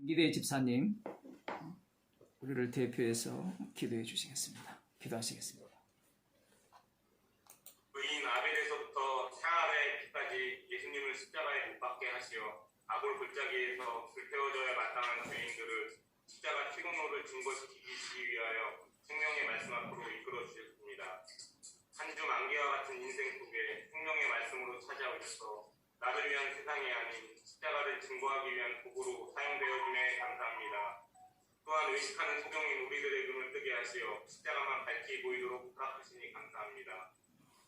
기대 집사님, 우리를 대표해서 기도해 주시겠습니다. 기도하시겠습니다. 의인 아벨에서부터 사아벨까지 예수님을 십자가에 못 박게 하시어 아골 골짜기에서 불태워져야 마땅한 죄인들을 십자가 피곤노를 증거시키기 위하여 생명의 말씀 앞으로 이끌어 주셨습니다. 한 주 만기와 같은 인생 속에 생명의 말씀으로 찾아오셔서 나를 위한 세상이 아닌 십자가를 증거하기 위한 도구로 사용되어줌에 감사합니다. 또한 의식하는 소경인 우리들의 눈을 뜨게 하시어 십자가만 밝히 보이도록 허락하시니 감사합니다.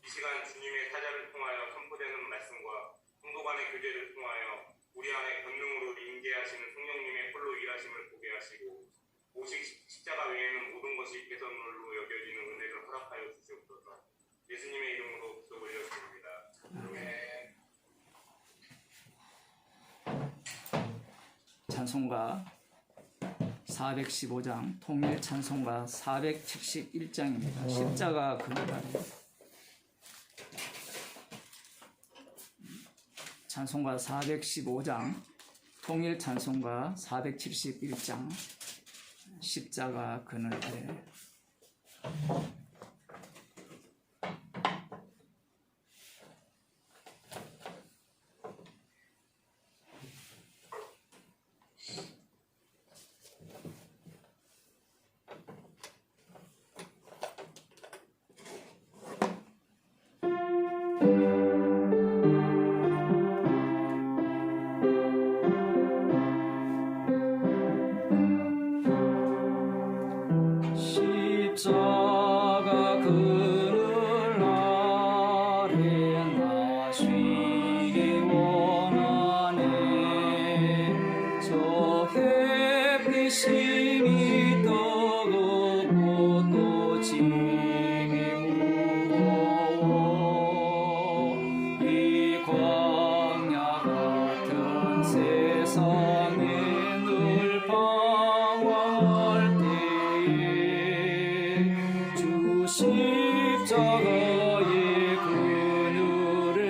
이 시간 주님의 사자를 통하여 선포되는 말씀과 성도 간의 교제를 통하여 우리 안에 권능으로 임재하시는 성령님의 홀로 일하심을 보게 하시고 오직 십자가 외에는 모든 것이 개선물로 여겨지는 은혜를 허락하여 주시옵소서. 예수님의 이름으로 기도 올렸습니다. 아멘. 찬송가 415장, 통일 찬송가 471장입니다. 십자가 그늘 아래. 찬송가 415장, 통일 찬송가 471장, 십자가 그늘 아래. 십자가 그늘 아래 나 쉬기 원하네. 저 햇빛이 뜨겁고 또 짐이 무거워. 이 광야 같은 세상에 늘 방황할 때에 주 십자가의 그늘에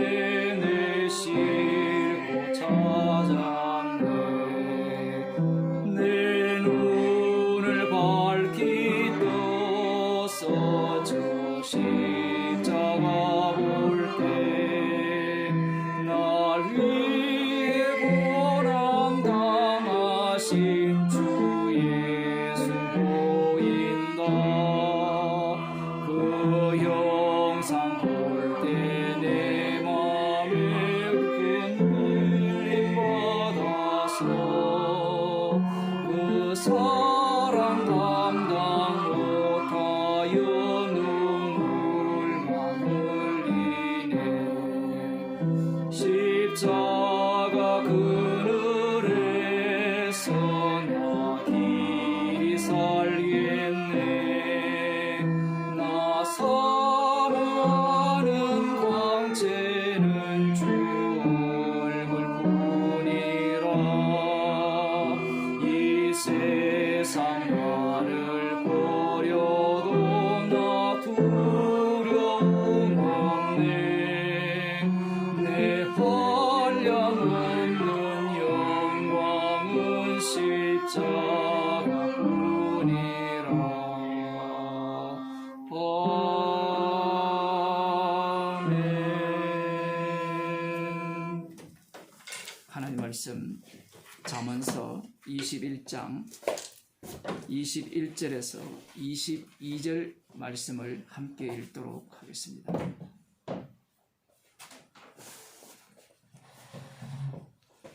내 싣고 찾았네. 내 눈을 밝히 떠서 저 십자가 볼 때 날 위해 고난 당하신 주 예수 보인다. 그 영상 볼 때 내 맘에 큰 울림 받아서 그 사랑 감당 못하여 눈물만 흘리네. 십자가 그늘에서 나 길이 살겠네. 나 사모하는 광채는 주 얼굴뿐이라. 이 세상 나를 버려도 나 두려움 없네. 내 한량없는 영광은 십자가뿐이라. 아멘. 하나님 말씀 잠언서 21장 21절에서 22절 말씀을 함께 읽도록 하겠습니다.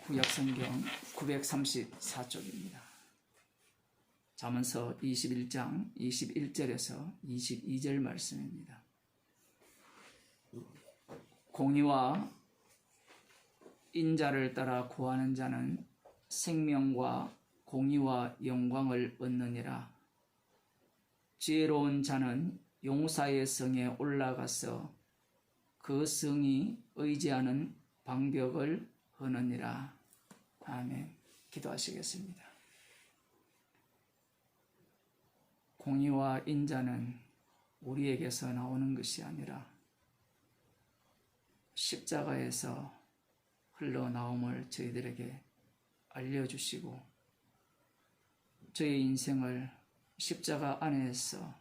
구약성경 934쪽입니다. 잠언서 21장 21절에서 22절 말씀입니다. 공의와 인자를 따라 구하는 자는 생명과 공의와 영광을 얻느니라. 지혜로운 자는 용사의 성에 올라가서 그 성이 의지하는 방벽을 허느니라. 아멘. 기도하시겠습니다. 공의와 인자는 우리에게서 나오는 것이 아니라 십자가에서 흘러나옴을 저희들에게 알려주시고 저의 인생을 십자가 안에서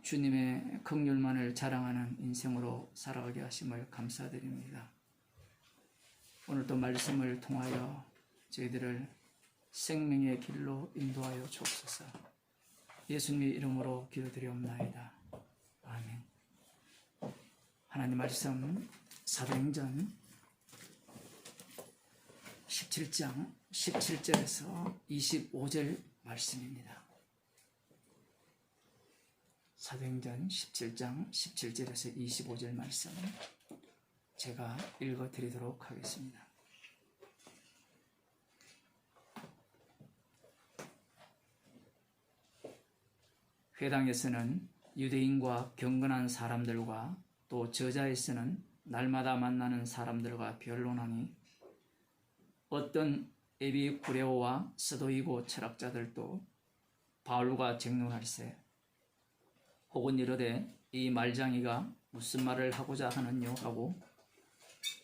주님의 긍휼만을 자랑하는 인생으로 살아가게 하심을 감사드립니다. 오늘도 말씀을 통하여 저희들을 생명의 길로 인도하여 주옵소서. 예수님의 이름으로 기도드리옵나이다. 아멘. 하나님 말씀 사도행전 17장 17절에서 25절 말씀입니다. 사도행전 17장 17절에서 25절 말씀 제가 읽어드리도록 하겠습니다. 회당에서는 유대인과 경건한 사람들과 또 저자에서는 날마다 만나는 사람들과 변론하니 어떤 에비쿠레오와 스도이고 철학자들도 바울과 쟁론할세 혹은 이르되 이 말장이가 무슨 말을 하고자 하느뇨 하고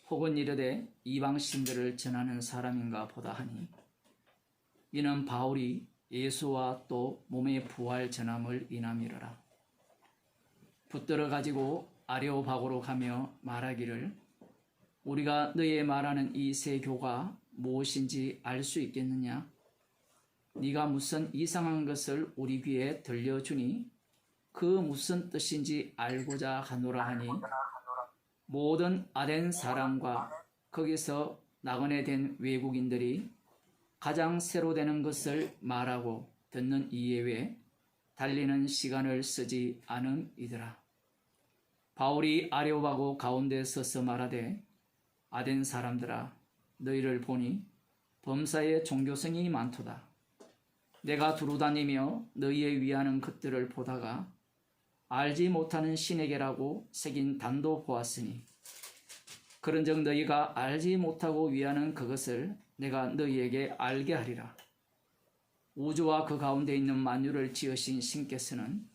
혹은 이르되 이방신들을 전하는 사람인가 보다 하니 이는 바울이 예수와 또 몸의 부활 전함을 인함이러라. 붙들어 가지고 아레오바고로 가며 말하기를 우리가 너의 말하는 이 세 교가 무엇인지 알 수 있겠느냐? 네가 무슨 이상한 것을 우리 귀에 들려주니 그 무슨 뜻인지 알고자 하노라 하니 모든 아덴 사람과 거기서 나그네 된 외국인들이 가장 새로 되는 것을 말하고 듣는 이외에 달리는 시간을 쓰지 않음이더라. 바울이 아레오바고 가운데 서서 말하되 아덴 사람들아 너희를 보니 범사에 종교성이 많도다. 내가 두루다니며 너희에 위하는 것들을 보다가 알지 못하는 신에게라고 새긴 단도 보았으니 그런즉 너희가 알지 못하고 위하는 그것을 내가 너희에게 알게 하리라. 우주와 그 가운데 있는 만유를 지으신 신께서는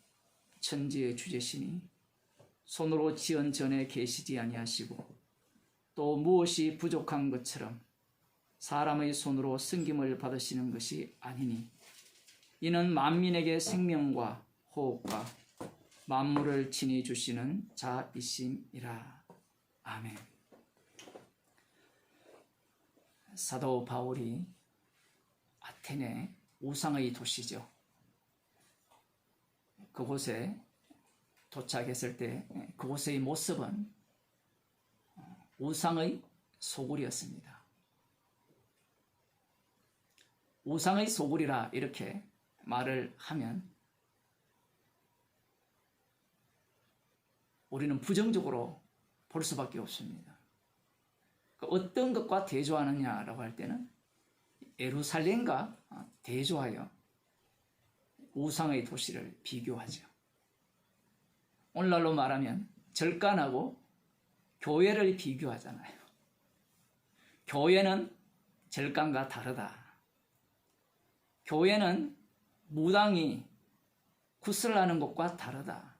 천지의 주제시니 손으로 지은 전에 계시지 아니하시고 또 무엇이 부족한 것처럼 사람의 손으로 섬김을 받으시는 것이 아니니 이는 만민에게 생명과 호흡과 만물을 친히 주시는 자이심이라. 아멘. 사도 바울이 아테네 우상의 도시죠. 그곳에 도착했을 때 그곳의 모습은 우상의 소굴이었습니다. 우상의 소굴이라 이렇게 말을 하면 우리는 부정적으로 볼 수밖에 없습니다. 어떤 것과 대조하느냐라고 할 때는 예루살렘과 대조하여 우상의 도시를 비교하죠. 오늘날로 말하면 절간하고 교회를 비교하잖아요. 교회는 절간과 다르다. 교회는 무당이 구슬하는 것과 다르다.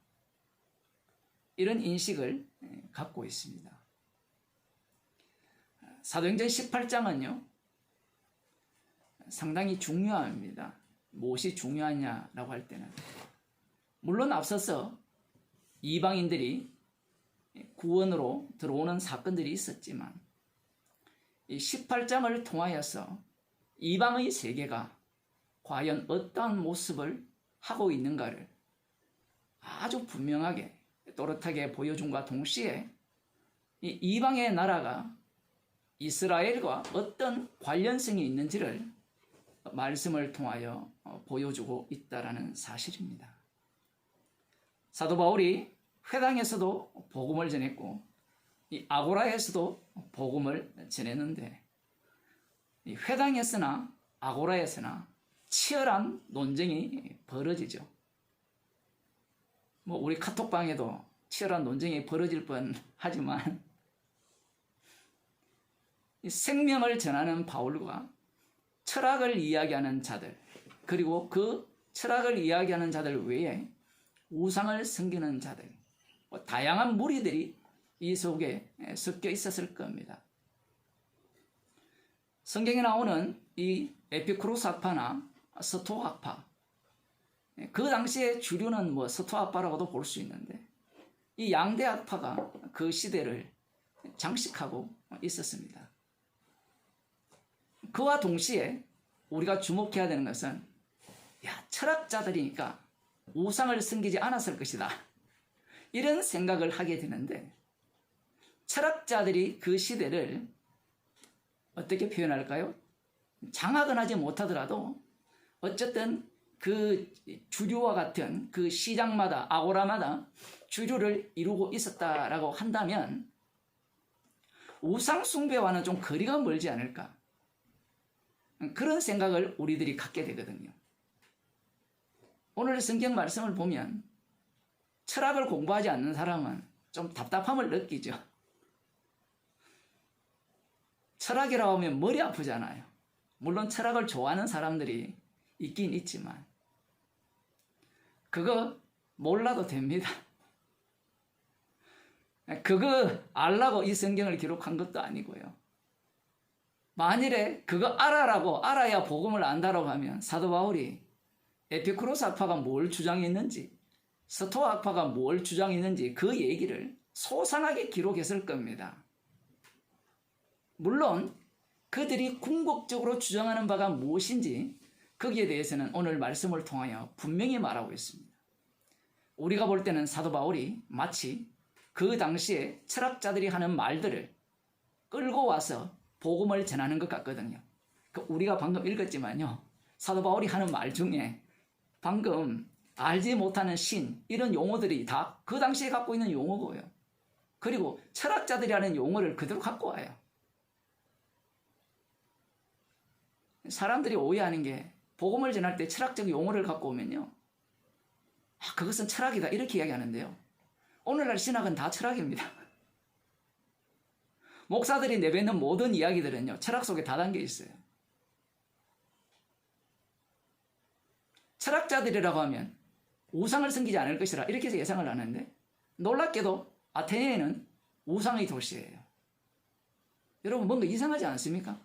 이런 인식을 갖고 있습니다. 사도행전 18장은요 상당히 중요합니다. 무엇이 중요하냐라고 할 때는 물론 앞서서 이방인들이 구원으로 들어오는 사건들이 있었지만 이 18장을 통하여서 이방의 세계가 과연 어떠한 모습을 하고 있는가를 아주 분명하게 또렷하게 보여준과 동시에 이 이방의 나라가 이스라엘과 어떤 관련성이 있는지를 말씀을 통하여 보여주고 있다는 사실입니다. 사도 바울이 회당에서도 복음을 전했고 이 아고라에서도 복음을 전했는데 이 회당에서나 아고라에서나 치열한 논쟁이 벌어지죠. 뭐 우리 카톡방에도 치열한 논쟁이 벌어질 뻔하지만 이 생명을 전하는 바울과 철학을 이야기하는 자들 그리고 그 철학을 이야기하는 자들 외에 우상을 섬기는 자들 다양한 무리들이 이 속에 섞여 있었을 겁니다. 성경에 나오는 이 에피쿠로사파나 스토아파. 그 당시에 주류는 뭐 스토아파라고도 볼 수 있는데 이 양대 학파가 그 시대를 장식하고 있었습니다. 그와 동시에 우리가 주목해야 되는 것은 철학자들이니까 우상을 섬기지 않았을 것이다. 이런 생각을 하게 되는데 철학자들이 그 시대를 어떻게 표현할까요? 장악은 하지 못하더라도 어쨌든 그 주류와 같은 그 시장마다 아고라마다 주류를 이루고 있었다라고 한다면 우상 숭배와는 좀 거리가 멀지 않을까? 그런 생각을 우리들이 갖게 되거든요. 오늘 성경 말씀을 보면 철학을 공부하지 않는 사람은 좀 답답함을 느끼죠. 철학이라고 하면 머리 아프잖아요. 물론 철학을 좋아하는 사람들이 있긴 있지만 그거 몰라도 됩니다. 그거 알라고 이 성경을 기록한 것도 아니고요. 만일에 그거 알아야 복음을 안다라고 하면 사도 바울이 에피쿠로스 학파가 뭘 주장했는지 스토아 학파가 뭘 주장했는지 그 얘기를 소상하게 기록했을 겁니다. 물론 그들이 궁극적으로 주장하는 바가 무엇인지 거기에 대해서는 오늘 말씀을 통하여 분명히 말하고 있습니다. 우리가 볼 때는 사도 바울이 마치 그 당시에 철학자들이 하는 말들을 끌고 와서 복음을 전하는 것 같거든요. 우리가 방금 읽었지만요. 사도 바울이 하는 말 중에 방금 알지 못하는 신 이런 용어들이 다 그 당시에 갖고 있는 용어고요. 그리고 철학자들이 하는 용어를 그대로 갖고 와요. 사람들이 오해하는 게 복음을 전할 때 철학적 용어를 갖고 오면요. 그것은 철학이다 이렇게 이야기하는데요. 오늘날 신학은 다 철학입니다. 목사들이 내뱉는 모든 이야기들은요. 철학 속에 다 담겨 있어요. 철학자들이라고 하면 우상을 섬기지 않을 것이라 이렇게 해서 예상을 하는데 놀랍게도 아테네는 우상의 도시예요. 여러분 뭔가 이상하지 않습니까?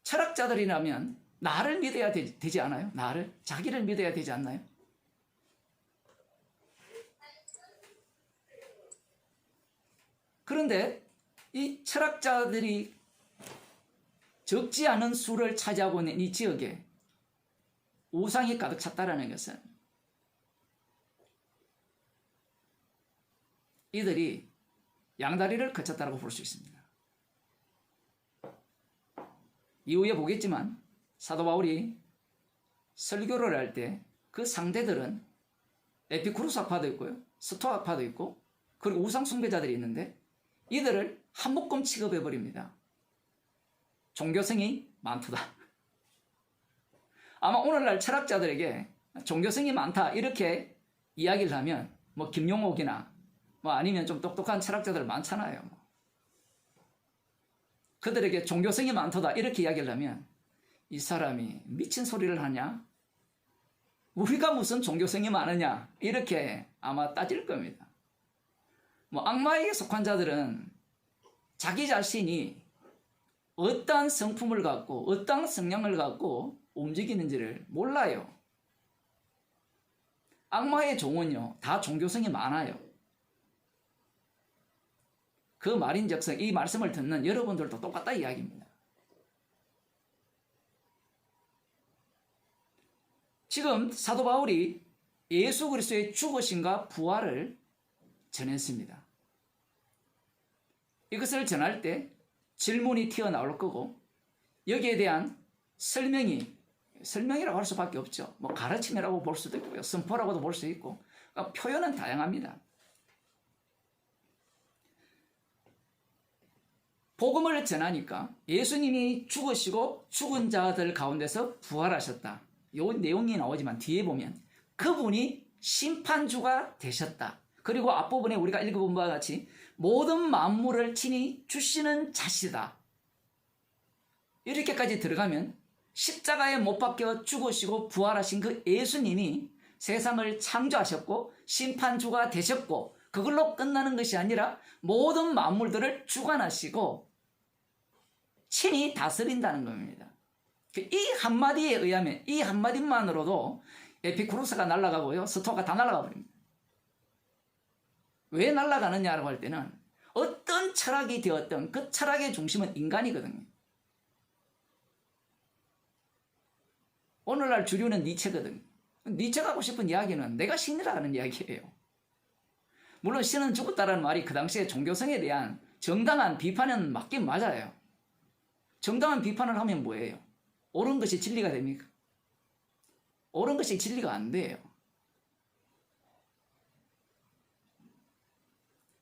철학자들이라면 나를 믿어야 되지 않아요? 나를? 자기를 믿어야 되지 않나요? 그런데 이 철학자들이 적지 않은 수를 차지하고 있는 이 지역에 우상이 가득 찼다는 것은 이들이 양다리를 거쳤다고 볼 수 있습니다. 이후에 보겠지만 사도 바울이 설교를 할 때 그 상대들은 에피쿠로스 학파도 있고요. 스토아 학파도 있고 그리고 우상 숭배자들이 있는데 이들을 한 묶음 취급해버립니다. 종교성이 많다. 아마 오늘날 철학자들에게 종교성이 많다 이렇게 이야기를 하면 뭐 김용옥이나 뭐 아니면 좀 똑똑한 철학자들 많잖아요. 그들에게 종교성이 많다 이렇게 이야기를 하면 이 사람이 미친 소리를 하냐? 우리가 무슨 종교성이 많으냐? 이렇게 아마 따질 겁니다. 뭐 악마에게 속한 자들은 자기 자신이 어떠한 성품을 갖고 어떠한 성향을 갖고 움직이는지를 몰라요. 악마의 종은요 다 종교성이 많아요. 그 말인즉슨 이 말씀을 듣는 여러분들도 똑같다 이야기입니다. 지금 사도 바울이 예수 그리스도의 죽으심과 부활을 전했습니다. 이것을 전할 때 질문이 튀어나올 거고 여기에 대한 설명이라고 할 수밖에 없죠. 뭐 가르침이라고 볼 수도 있고요. 선포라고도 볼 수 있고 그러니까 표현은 다양합니다. 복음을 전하니까 예수님이 죽으시고 죽은 자들 가운데서 부활하셨다. 이 내용이 나오지만 뒤에 보면 그분이 심판주가 되셨다. 그리고 앞부분에 우리가 읽어본 바와 같이 모든 만물을 친히 주시는 자시다. 이렇게까지 들어가면 십자가에 못 박혀 죽으시고 부활하신 그 예수님이 세상을 창조하셨고 심판주가 되셨고 그걸로 끝나는 것이 아니라 모든 만물들을 주관하시고 친히 다스린다는 겁니다. 이 한마디에 의하면 이 한마디만으로도 에피쿠로스가 날아가고요. 스토아가 다 날아가 버립니다. 왜 날아가느냐라고 할 때는 어떤 철학이 되었던 그 철학의 중심은 인간이거든요. 오늘날 주류는 니체거든요. 니체가 하고 싶은 이야기는 내가 신이라는 이야기예요. 물론 신은 죽었다라는 말이 그 당시에 종교성에 대한 정당한 비판은 맞긴 맞아요. 정당한 비판을 하면 뭐예요? 옳은 것이 진리가 됩니까? 옳은 것이 진리가 안 돼요.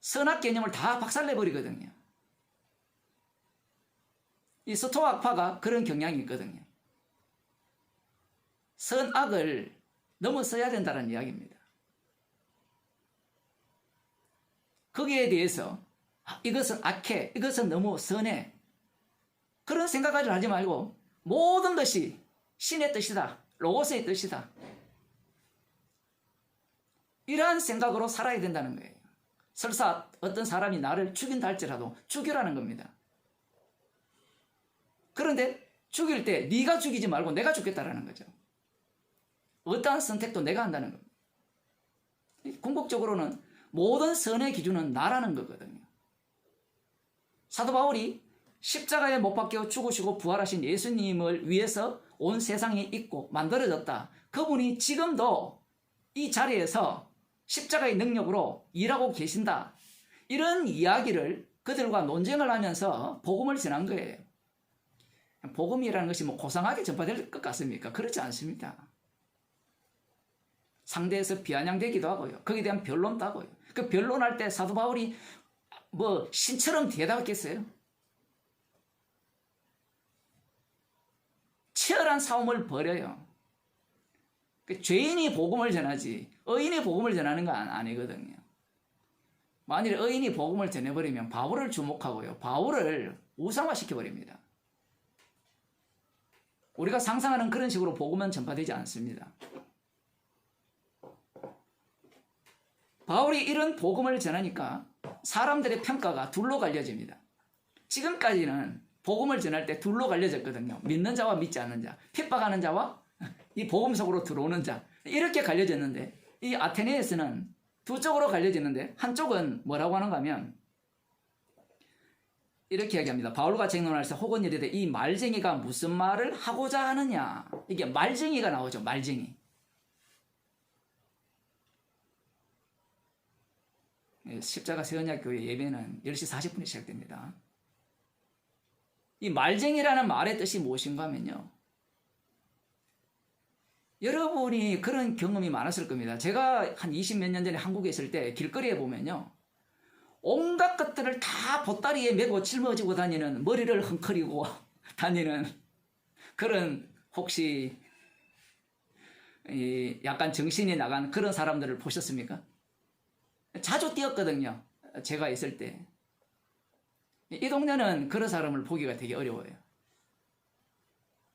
선악 개념을 다 박살내버리거든요. 이 스토아파가 그런 경향이 있거든요. 선악을 넘어서야 된다는 이야기입니다. 거기에 대해서 이것은 악해, 이것은 너무 선해, 그런 생각까지 하지 말고 모든 것이 신의 뜻이다, 로고스의 뜻이다, 이러한 생각으로 살아야 된다는 거예요. 설사 어떤 사람이 나를 죽인다 할지라도 죽이라는 겁니다. 그런데 죽일 때 네가 죽이지 말고 내가 죽겠다라는 거죠. 어떠한 선택도 내가 한다는 겁니다. 궁극적으로는 모든 선의 기준은 나라는 거거든요. 사도 바울이 십자가에 못 박혀 죽으시고 부활하신 예수님을 위해서 온 세상이 있고 만들어졌다. 그분이 지금도 이 자리에서 십자가의 능력으로 일하고 계신다. 이런 이야기를 그들과 논쟁을 하면서 복음을 전한 거예요. 복음이라는 것이 뭐 고상하게 전파될 것 같습니까? 그렇지 않습니다. 상대에서 비아냥되기도 하고요. 거기에 대한 변론도 하고요. 그 변론할 때 사도 바울이 뭐 신처럼 대답했겠어요? 치열한 싸움을 벌여요. 죄인이 복음을 전하지 의인이 복음을 전하는 건 아니거든요. 만일 의인이 복음을 전해버리면 바울을 주목하고요. 바울을 우상화시켜버립니다. 우리가 상상하는 그런 식으로 복음은 전파되지 않습니다. 바울이 이런 복음을 전하니까 사람들의 평가가 둘로 갈려집니다. 지금까지는 복음을 전할 때 둘로 갈려졌거든요. 믿는 자와 믿지 않는 자, 핍박하는 자와 이 복음 속으로 들어오는 자, 이렇게 갈려졌는데 이 아테네에서는 두 쪽으로 갈려지는데 한쪽은 뭐라고 하는가 하면 이렇게 이야기합니다. 바울과 쟁론할때 혹은 이르되 이 말쟁이가 무슨 말을 하고자 하느냐. 이게 말쟁이가 나오죠. 말쟁이. 십자가 세언약교회 예배는 10시 40분에 시작됩니다. 이 말쟁이라는 말의 뜻이 무엇인가 하면요. 여러분이 그런 경험이 많았을 겁니다. 제가 한 20몇 년 전에 한국에 있을 때 길거리에 보면요. 온갖 것들을 다 보따리에 메고 짊어지고 다니는, 머리를 헝클이고 다니는 그런 혹시 약간 정신이 나간 그런 사람들을 보셨습니까? 자주 뛰었거든요. 제가 있을 때. 이 동네는 그런 사람을 보기가 되게 어려워요.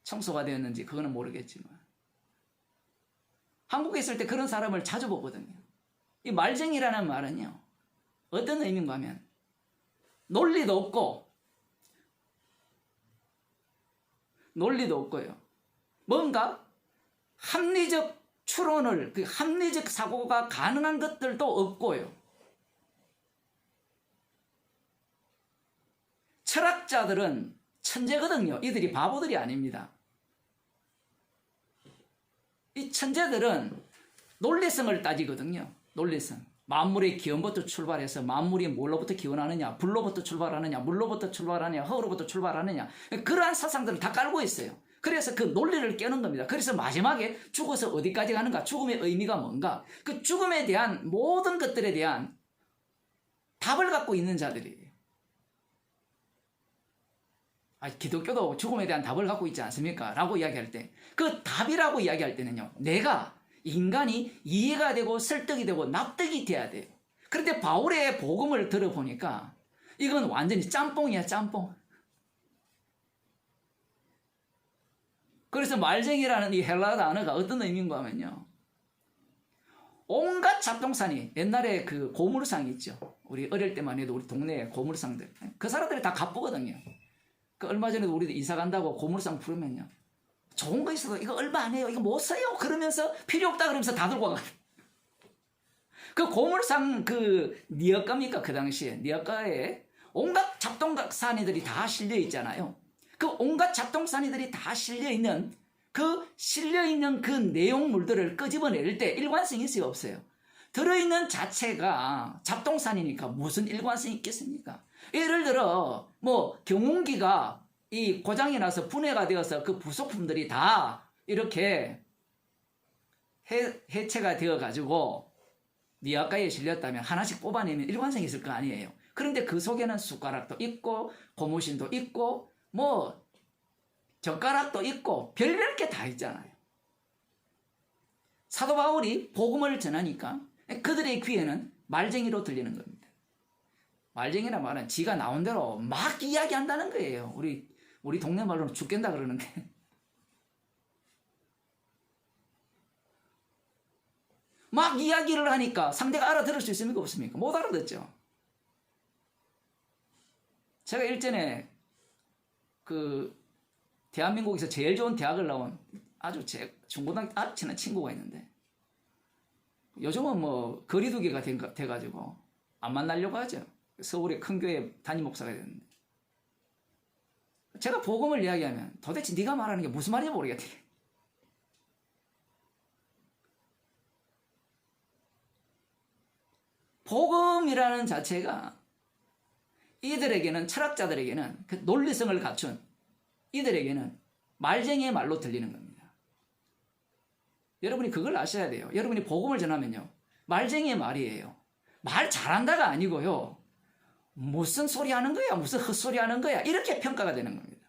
청소가 되었는지 그거는 모르겠지만. 한국에 있을 때 그런 사람을 자주 보거든요. 이 말쟁이라는 말은요. 어떤 의미인가 하면 논리도 없고요. 뭔가 합리적 추론을, 그 합리적 사고가 가능한 것들도 없고요. 철학자들은 천재거든요. 이들이 바보들이 아닙니다. 이 천재들은 논리성을 따지거든요. 논리성. 만물의 기원부터 출발해서 만물이 뭘로부터 기원하느냐, 불로부터 출발하느냐, 물로부터 출발하느냐, 흙으로부터 출발하느냐, 그러한 사상들을 다 깔고 있어요. 그래서 그 논리를 깨는 겁니다. 그래서 마지막에 죽어서 어디까지 가는가, 죽음의 의미가 뭔가, 그 죽음에 대한 모든 것들에 대한 답을 갖고 있는 자들이에요. 기독교도 죽음에 대한 답을 갖고 있지 않습니까? 라고 이야기할 때, 그 답이라고 이야기할 때는요, 인간이 이해가 되고 설득이 되고 납득이 돼야 돼요. 그런데 바울의 복음을 들어보니까 이건 완전히 짬뽕이야, 짬뽕. 그래서 말쟁이라는 이 헬라 단어가 어떤 의미인가 하면요. 온갖 잡동사니, 옛날에 그 고물상 있죠. 우리 어릴 때만 해도 우리 동네에 고물상들. 그 사람들이 다 가쁘거든요. 그 얼마 전에도 우리도 이사 간다고 고물상 부르면요. 좋은 거 있어도 이거 얼마 안 해요. 이거 못 써요. 그러면서 필요 없다 그러면서 다 들고 가. 그 고물상 그 니어가입니까? 그 당시에 니어가에 온갖 잡동사니들이 다 실려 있잖아요. 그 온갖 잡동사니들이 다 실려 있는 그 내용물들을 끄집어낼 때 일관성이 있어요, 없어요? 들어있는 자체가 잡동사니니까 무슨 일관성이 있겠습니까? 예를 들어 뭐 경운기가 이 고장이 나서 분해가 되어서 그 부속품들이 다 이렇게 해체가 되어 가지고 니아가에 실렸다면 하나씩 뽑아내면 일관성이 있을 거 아니에요. 그런데 그 속에는 숟가락도 있고 고무신도 있고 뭐 젓가락도 있고 별별 게 다 있잖아요. 사도 바울이 복음을 전하니까 그들의 귀에는 말쟁이로 들리는 겁니다. 말쟁이란 말은 지가 나온 대로 막 이야기한다는 거예요. 우리 동네 말로는 죽겠다 그러는데. 막 이야기를 하니까 상대가 알아들을 수 있습니까? 없습니까? 못 알아듣죠. 제가 일전에 대한민국에서 제일 좋은 대학을 나온 아주 제 중고등학교 아주 친한 친구가 있는데 요즘은 뭐 거리두기가 돼가지고 안 만나려고 하죠. 서울의 큰 교회 담임 목사가 됐는데 제가 복음을 이야기하면 도대체 네가 말하는 게 무슨 말인지 모르겠대. 복음이라는 자체가 이들에게는 철학자들에게는 그 논리성을 갖춘 이들에게는 말쟁이의 말로 들리는 겁니다. 여러분이 그걸 아셔야 돼요. 여러분이 복음을 전하면요. 말쟁이의 말이에요. 말 잘한다가 아니고요. 무슨 소리 하는 거야? 무슨 헛소리 하는 거야? 이렇게 평가가 되는 겁니다.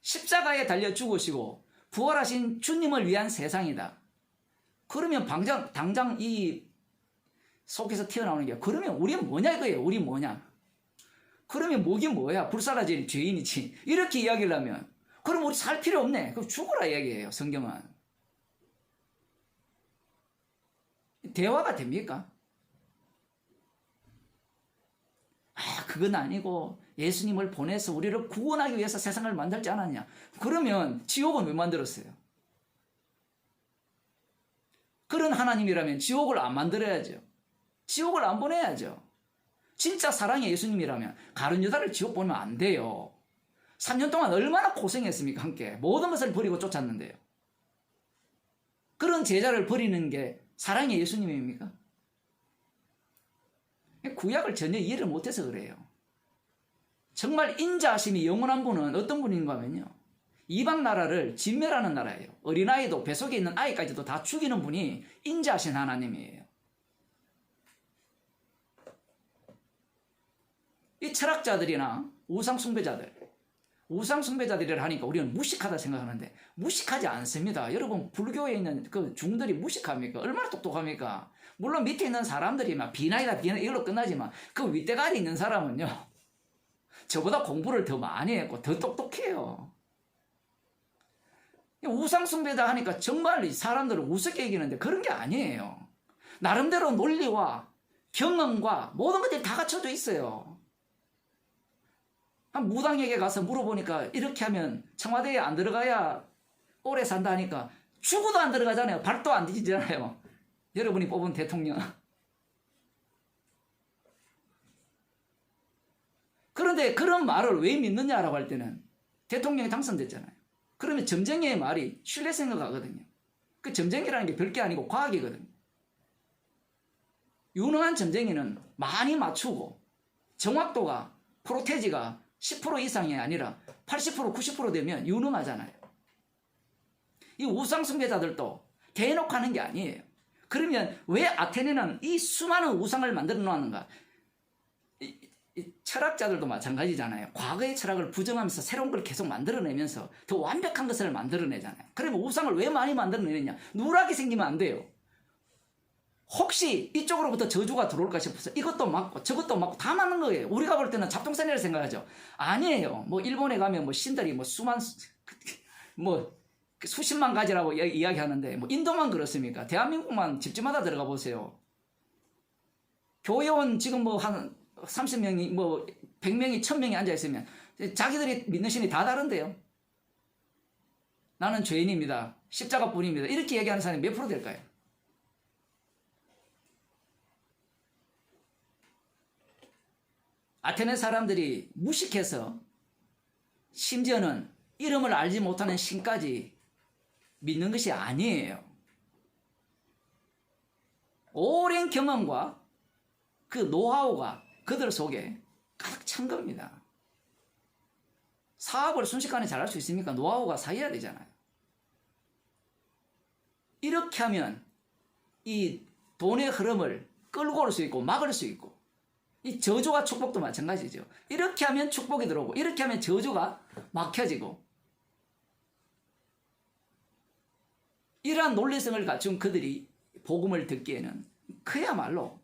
십자가에 달려 죽으시고 부활하신 주님을 위한 세상이다. 그러면 당장 이 속에서 튀어나오는 게 그러면 우리는 뭐냐 이거예요. 우리 뭐냐. 그러면 뭐긴 뭐야. 불사라질 죄인이지. 이렇게 이야기를 하면 그럼 우리 살 필요 없네. 그럼 죽어라 이야기예요. 성경은. 대화가 됩니까? 그건 아니고 예수님을 보내서 우리를 구원하기 위해서 세상을 만들지 않았냐. 그러면 지옥은 왜 만들었어요? 그런 하나님이라면 지옥을 안 만들어야죠. 지옥을 안 보내야죠. 진짜 사랑의 예수님이라면 가룟 유다를 지옥 보내면 안 돼요. 3년 동안 얼마나 고생했습니까? 함께 모든 것을 버리고 쫓았는데요. 그런 제자를 버리는 게 사랑의 예수님입니까? 구약을 전혀 이해를 못해서 그래요. 정말 인자하심이 영원한 분은 어떤 분인가 하면요. 이방 나라를 진멸하는 나라예요. 어린아이도 뱃속에 있는 아이까지도 다 죽이는 분이 인자하신 하나님이에요. 이 철학자들이나 우상숭배자들이라 하니까 우리는 무식하다 생각하는데 무식하지 않습니다. 여러분 불교에 있는 그 중들이 무식합니까? 얼마나 똑똑합니까? 물론 밑에 있는 사람들이 막 비나이다 이걸로 끝나지만 그 윗대가리 있는 사람은요. 저보다 공부를 더 많이 했고 더 똑똑해요. 우상숭배자 하니까 정말 사람들을 우습게 여기는데 그런 게 아니에요. 나름대로 논리와 경험과 모든 것들이 다 갖춰져 있어요. 한 무당에게 가서 물어보니까 이렇게 하면 청와대에 안 들어가야 오래 산다 하니까 죽어도 안 들어가잖아요. 발도 안 뒤지잖아요. 여러분이 뽑은 대통령. 그런데 그런 말을 왜 믿느냐라고 할 때는 대통령이 당선됐잖아요. 그러면 점쟁이의 말이 신뢰성을 가거든요. 그 점쟁이라는 게 별게 아니고 과학이거든요. 유능한 점쟁이는 많이 맞추고 정확도가 프로테지가 10% 이상이 아니라 80% 90% 되면 유능하잖아요. 이 우상숭배자들도 대놓고 하는 게 아니에요. 그러면 왜 아테네는 이 수많은 우상을 만들어 놓았는가? 이 철학자들도 마찬가지잖아요. 과거의 철학을 부정하면서 새로운 걸 계속 만들어내면서 더 완벽한 것을 만들어내잖아요. 그러면 우상을 왜 많이 만들어내느냐? 누락이 생기면 안 돼요. 혹시 이쪽으로부터 저주가 들어올까 싶어서 이것도 맞고 저것도 맞고 다 맞는 거예요. 우리가 볼 때는 잡동사니라 생각하죠. 아니에요. 뭐 일본에 가면 뭐 신들이 뭐 수십만 가지라고 이야기하는데 뭐 인도만 그렇습니까? 대한민국만 집집마다 들어가 보세요. 교회원 지금 뭐 한 30명이 뭐 100명이 1000명이 앉아 있으면 자기들이 믿는 신이 다 다른데요. 나는 죄인입니다. 십자가뿐입니다. 이렇게 얘기하는 사람이 몇 프로 될까요? 아테네 사람들이 무식해서 심지어는 이름을 알지 못하는 신까지 믿는 것이 아니에요. 오랜 경험과 그 노하우가 그들 속에 가득 찬 겁니다. 사업을 순식간에 잘할 수 있습니까? 노하우가 쌓여야 되잖아요. 이렇게 하면 이 돈의 흐름을 끌고 올 수 있고 막을 수 있고, 이 저주와 축복도 마찬가지죠. 이렇게 하면 축복이 들어오고 이렇게 하면 저주가 막혀지고, 이러한 논리성을 갖춘 그들이 복음을 듣기에는 그야말로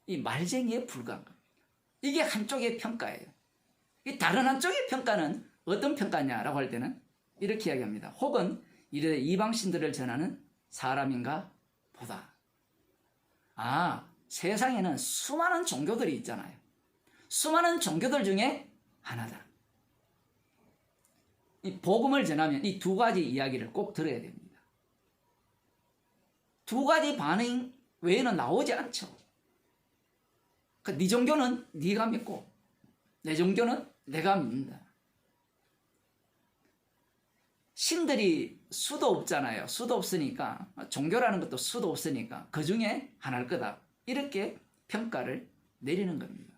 이 말쟁이에 불과한 겁니다. 이게 한쪽의 평가예요. 이 다른 한쪽의 평가는 어떤 평가냐라고 할 때는 이렇게 이야기합니다. 혹은 이르되 이방신들을 전하는 사람인가 보다. 세상에는 수많은 종교들이 있잖아요. 수많은 종교들 중에 하나다. 이 복음을 전하면 이 두 가지 이야기를 꼭 들어야 됩니다. 두 가지 반응 외에는 나오지 않죠. 네 종교는 네가 믿고 내 종교는 내가 믿는다. 신들이 수도 없잖아요. 수도 없으니까, 종교라는 것도 수도 없으니까 그 중에 하나일 거다. 이렇게 평가를 내리는 겁니다.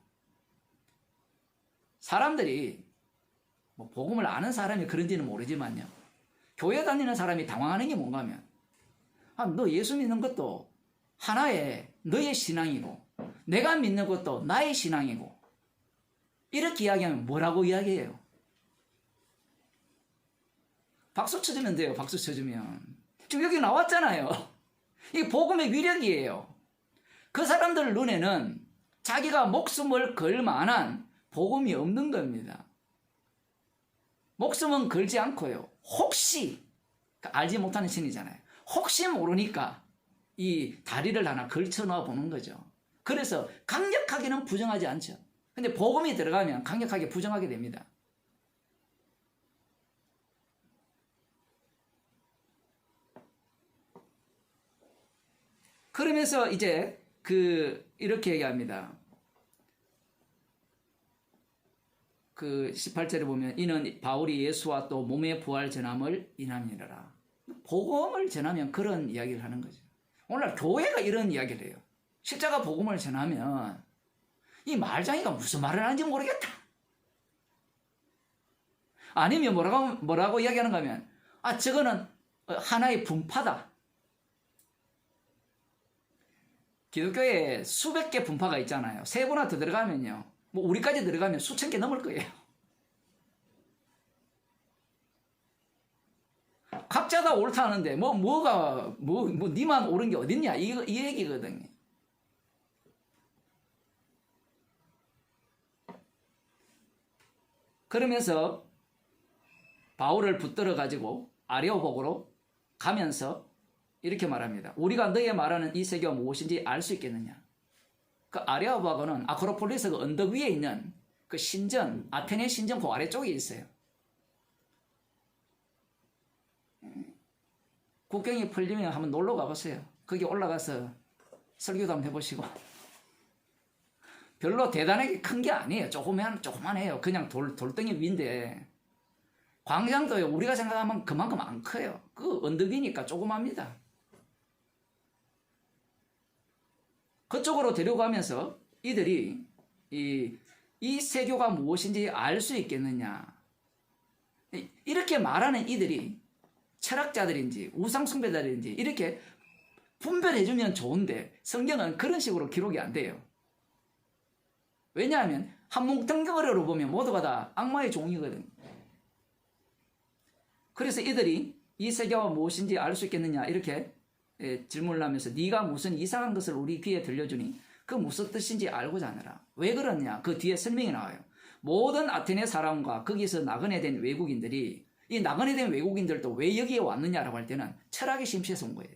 사람들이 복음을 아는 사람이 그런지는 모르지만요, 교회 다니는 사람이 당황하는 게 뭔가 하면, 너 예수 믿는 것도 하나의 너의 신앙이고 내가 믿는 것도 나의 신앙이고, 이렇게 이야기하면 뭐라고 이야기해요? 박수 쳐주면 돼요. 박수 쳐주면. 지금 여기 나왔잖아요. 이게 복음의 위력이에요. 그 사람들 눈에는 자기가 목숨을 걸 만한 복음이 없는 겁니다. 목숨은 걸지 않고요, 혹시, 알지 못하는 신이잖아요. 혹시 모르니까 이 다리를 하나 걸쳐 놓아 보는 거죠. 그래서 강력하게는 부정하지 않죠. 근데 복음이 들어가면 강력하게 부정하게 됩니다. 그러면서 이제 이렇게 얘기합니다. 18절에 보면 이는 바울이 예수와 또 몸의 부활 전함을 인함이라. 복음을 전하면 그런 이야기를 하는 거죠. 오늘날 교회가 이런 이야기를 해요. 십자가 복음을 전하면 이 말장이가 무슨 말을 하는지 모르겠다. 아니면 뭐라고 이야기하는가 하면, 저거는 하나의 분파다. 기독교에 수백 개 분파가 있잖아요. 세 분화 더 들어가면요, 우리까지 들어가면 수천 개 넘을 거예요. 각자 다 옳다 하는데 니만 옳은 게 어딨냐, 이 얘기거든요. 그러면서 바울을 붙들어 가지고 아레오복으로 가면서 이렇게 말합니다. 우리가 너의 말하는 이 세계가 무엇인지 알 수 있겠느냐. 그 아레오복은 아크로폴리스 그 언덕 위에 있는 그 신전, 아테네 신전 그 아래쪽에 있어요. 국경이 풀리면 한번 놀러 가보세요. 거기 올라가서 설교도 한번 해보시고. 별로 대단하게 큰 게 아니에요. 조그만해요. 그냥 돌덩이 위인데, 광장도요, 우리가 생각하면 그만큼 안 커요. 그 언덕이니까 조그맣니다. 그쪽으로 데려가면서 이들이 이 세교가 무엇인지 알 수 있겠느냐. 이렇게 말하는 이들이 철학자들인지 우상숭배자들인지 이렇게 분별해주면 좋은데, 성경은 그런 식으로 기록이 안 돼요. 왜냐하면 한뭉텅겨로 보면 모두가 다 악마의 종이거든요. 그래서 이들이 이 세계가 무엇인지 알 수 있겠느냐 이렇게 질문을 하면서, 네가 무슨 이상한 것을 우리 귀에 들려주니 그 무슨 뜻인지 알고자 하느라. 왜 그러냐, 그 뒤에 설명이 나와요. 모든 아테네 사람과 거기서 나그네 된 외국인들이, 이 나그네 된 외국인들도 왜 여기에 왔느냐라고 할 때는 철학에 심취해서 온 거예요.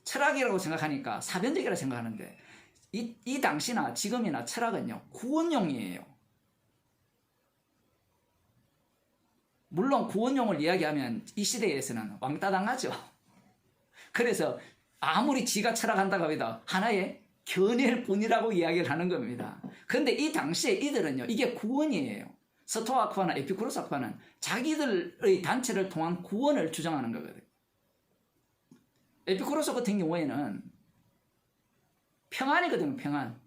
철학이라고 생각하니까 사변적이라고 생각하는데, 이 당시나 지금이나 철학은요, 구원용이에요. 물론 구원용을 이야기하면 이 시대에서는 왕따 당하죠. 그래서 아무리 지가 철학한다고 해도 하나의 견해일 뿐이라고 이야기를 하는 겁니다. 그런데 이 당시에 이들은요, 이게 구원이에요. 스토아 학파나 에피쿠로스 학파는 자기들의 단체를 통한 구원을 주장하는 거거든요. 에피쿠로스 같은 경우에는 평안이거든요, 평안.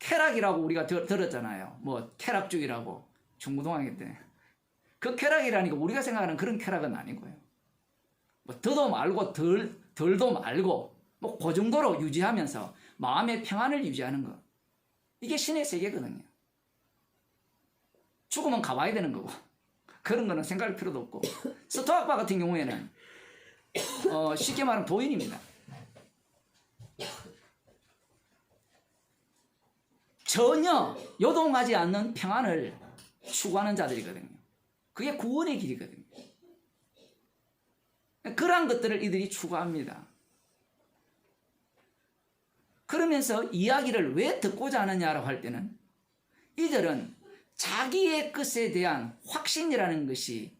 쾌락이라고 우리가 들었잖아요. 뭐 쾌락주의라고 중고등학교 때. 그 쾌락이라니까 우리가 생각하는 그런 쾌락은 아니고요. 뭐 더도 말고 덜도 말고 뭐 그 정도로 유지하면서 마음의 평안을 유지하는 것. 이게 신의 세계거든요. 죽으면 가봐야 되는 거고 그런 거는 생각할 필요도 없고. 스토아파 같은 경우에는 쉽게 말하면 도인입니다. 전혀 요동하지 않는 평안을 추구하는 자들이거든요. 그게 구원의 길이거든요. 그러한 것들을 이들이 추구합니다. 그러면서 이야기를 왜 듣고자 하느냐라고 할 때는 이들은 자기의 것에 대한 확신이라는 것이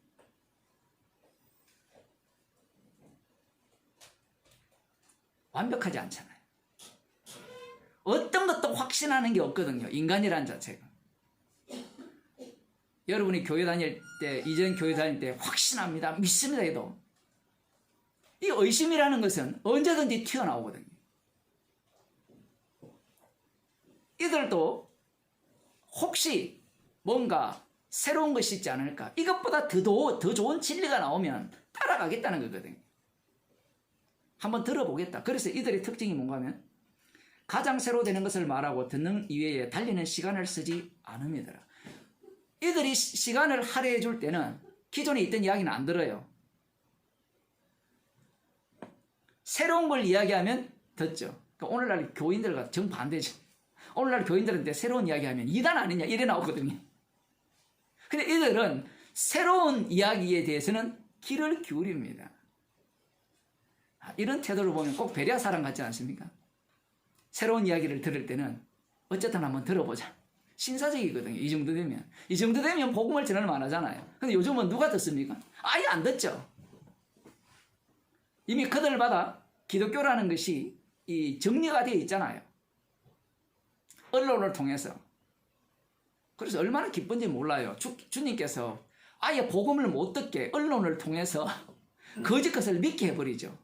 완벽하지 않잖아요. 어떤 것도 확신하는 게 없거든요. 인간이라는 자체가. 여러분이 교회 다닐 때, 이전 교회 다닐 때 확신합니다, 믿습니다 해도 이 의심이라는 것은 언제든지 튀어나오거든요. 이들도 혹시 뭔가 새로운 것이 있지 않을까, 이것보다 더 좋은 진리가 나오면 따라가겠다는 거거든요. 한번 들어보겠다. 그래서 이들의 특징이 뭔가 하면 가장 새로 되는 것을 말하고 듣는 이외에 달리는 시간을 쓰지 않습니다. 이들이 시간을 할애해 줄 때는 기존에 있던 이야기는 안 들어요. 새로운 걸 이야기하면 듣죠. 그러니까 오늘날 교인들과 정반대죠. 오늘날 교인들한테 새로운 이야기하면 이단 아니냐 이래 나오거든요. 근데 이들은 새로운 이야기에 대해서는 귀를 기울입니다. 이런 태도를 보면 꼭 베레아 사람 같지 않습니까? 새로운 이야기를 들을 때는 어쨌든 한번 들어보자. 신사적이거든요. 이 정도 되면. 이 정도 되면 복음을 전하면 안 하잖아요. 근데 요즘은 누가 듣습니까? 아예 안 듣죠. 이미 그들마다 기독교라는 것이 이 정리가 되어 있잖아요. 언론을 통해서. 그래서 얼마나 기쁜지 몰라요. 주님께서 아예 복음을 못 듣게 언론을 통해서 거짓 것을 믿게 해버리죠.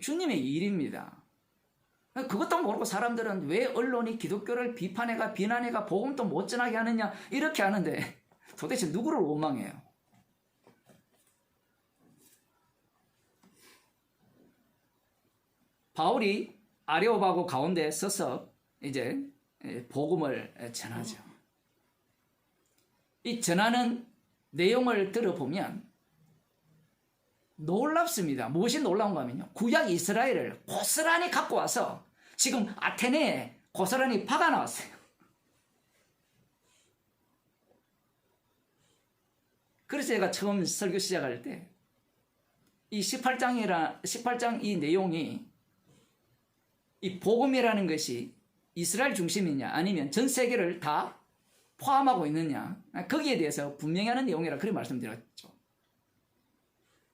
주님의 일입니다. 그것도 모르고 사람들은 왜 언론이 기독교를 비난해가 복음도 못 전하게 하느냐 이렇게 하는데 도대체 누구를 원망해요? 바울이 아레오바고 가운데 서서 이제 복음을 전하죠. 이 전하는 내용을 들어보면 놀랍습니다. 무엇이 놀라운가 하면요, 구약 이스라엘을 고스란히 갖고 와서 지금 아테네에 고스란히 박아놨어요. 그래서 제가 처음 설교 시작할 때 이 18장 이 내용이 이 복음이라는 것이 이스라엘 중심이냐 아니면 전 세계를 다 포함하고 있느냐, 거기에 대해서 분명히 하는 내용이라 그렇게 말씀드렸죠.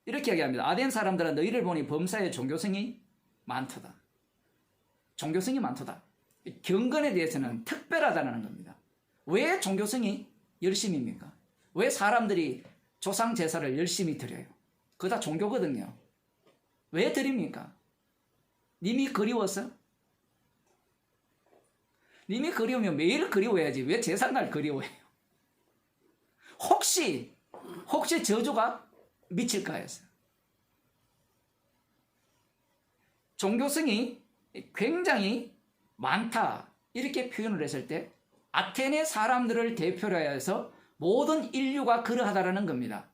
이렇게 이야기합니다. 아덴 사람들은 너희를 보니 범사에 종교성이 많도다. 종교성이 많도다. 경건에 대해서는 특별하다는 겁니다. 왜 종교성이 열심입니까? 왜 사람들이 조상 제사를 열심히 드려요? 그거 다 종교거든요. 왜 드립니까? 님이 그리워서? 님이 그리우면 매일 그리워야지 왜 제삿날 그리워해요? 혹시 저주가 미칠까 해서. 종교성이 굉장히 많다 이렇게 표현을 했을 때 아테네 사람들을 대표로 해서 모든 인류가 그러하다라는 겁니다.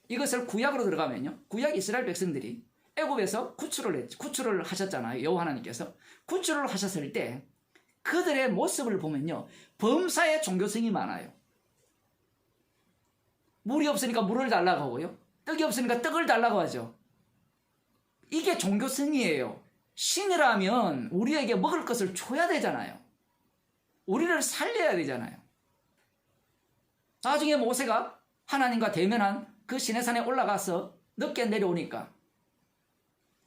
이것을 구약으로 들어가면요, 구약 이스라엘 백성들이 애굽에서 구출을 하셨잖아요. 여호와 하나님께서 구출을 하셨을 때 그들의 모습을 보면요, 범사에 종교성이 많아요. 물이 없으니까 물을 달라고 하고요, 떡이 없으니까 떡을 달라고 하죠. 이게 종교성이에요. 신이라면 우리에게 먹을 것을 줘야 되잖아요. 우리를 살려야 되잖아요. 나중에 모세가 하나님과 대면한 그 시내산에 올라가서 늦게 내려오니까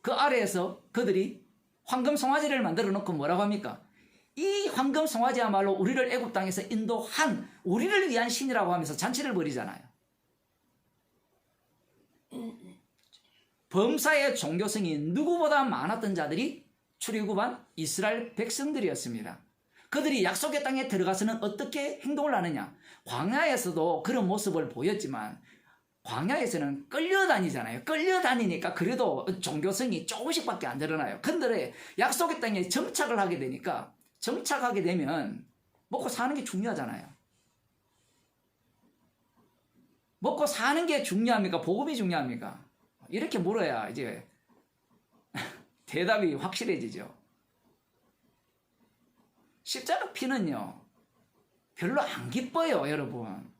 그 아래에서 그들이 황금 송아지를 만들어 놓고 뭐라고 합니까? 이 황금 송아지야말로 우리를 애굽 땅에서 인도한 우리를 위한 신이라고 하면서 잔치를 벌이잖아요. 범사의 종교성이 누구보다 많았던 자들이 출애굽한 이스라엘 백성들이었습니다. 그들이 약속의 땅에 들어가서는 어떻게 행동을 하느냐? 광야에서도 그런 모습을 보였지만 광야에서는 끌려다니잖아요. 끌려다니니까 그래도 종교성이 조금씩밖에 안 드러나요. 근데 약속의 땅에 정착을 하게 되니까 정착하게 되면 먹고 사는 게 중요하잖아요. 먹고 사는 게 중요합니까? 복음이 중요합니까? 이렇게 물어야 이제 대답이 확실해지죠. 십자가 피는요, 별로 안 기뻐요, 여러분.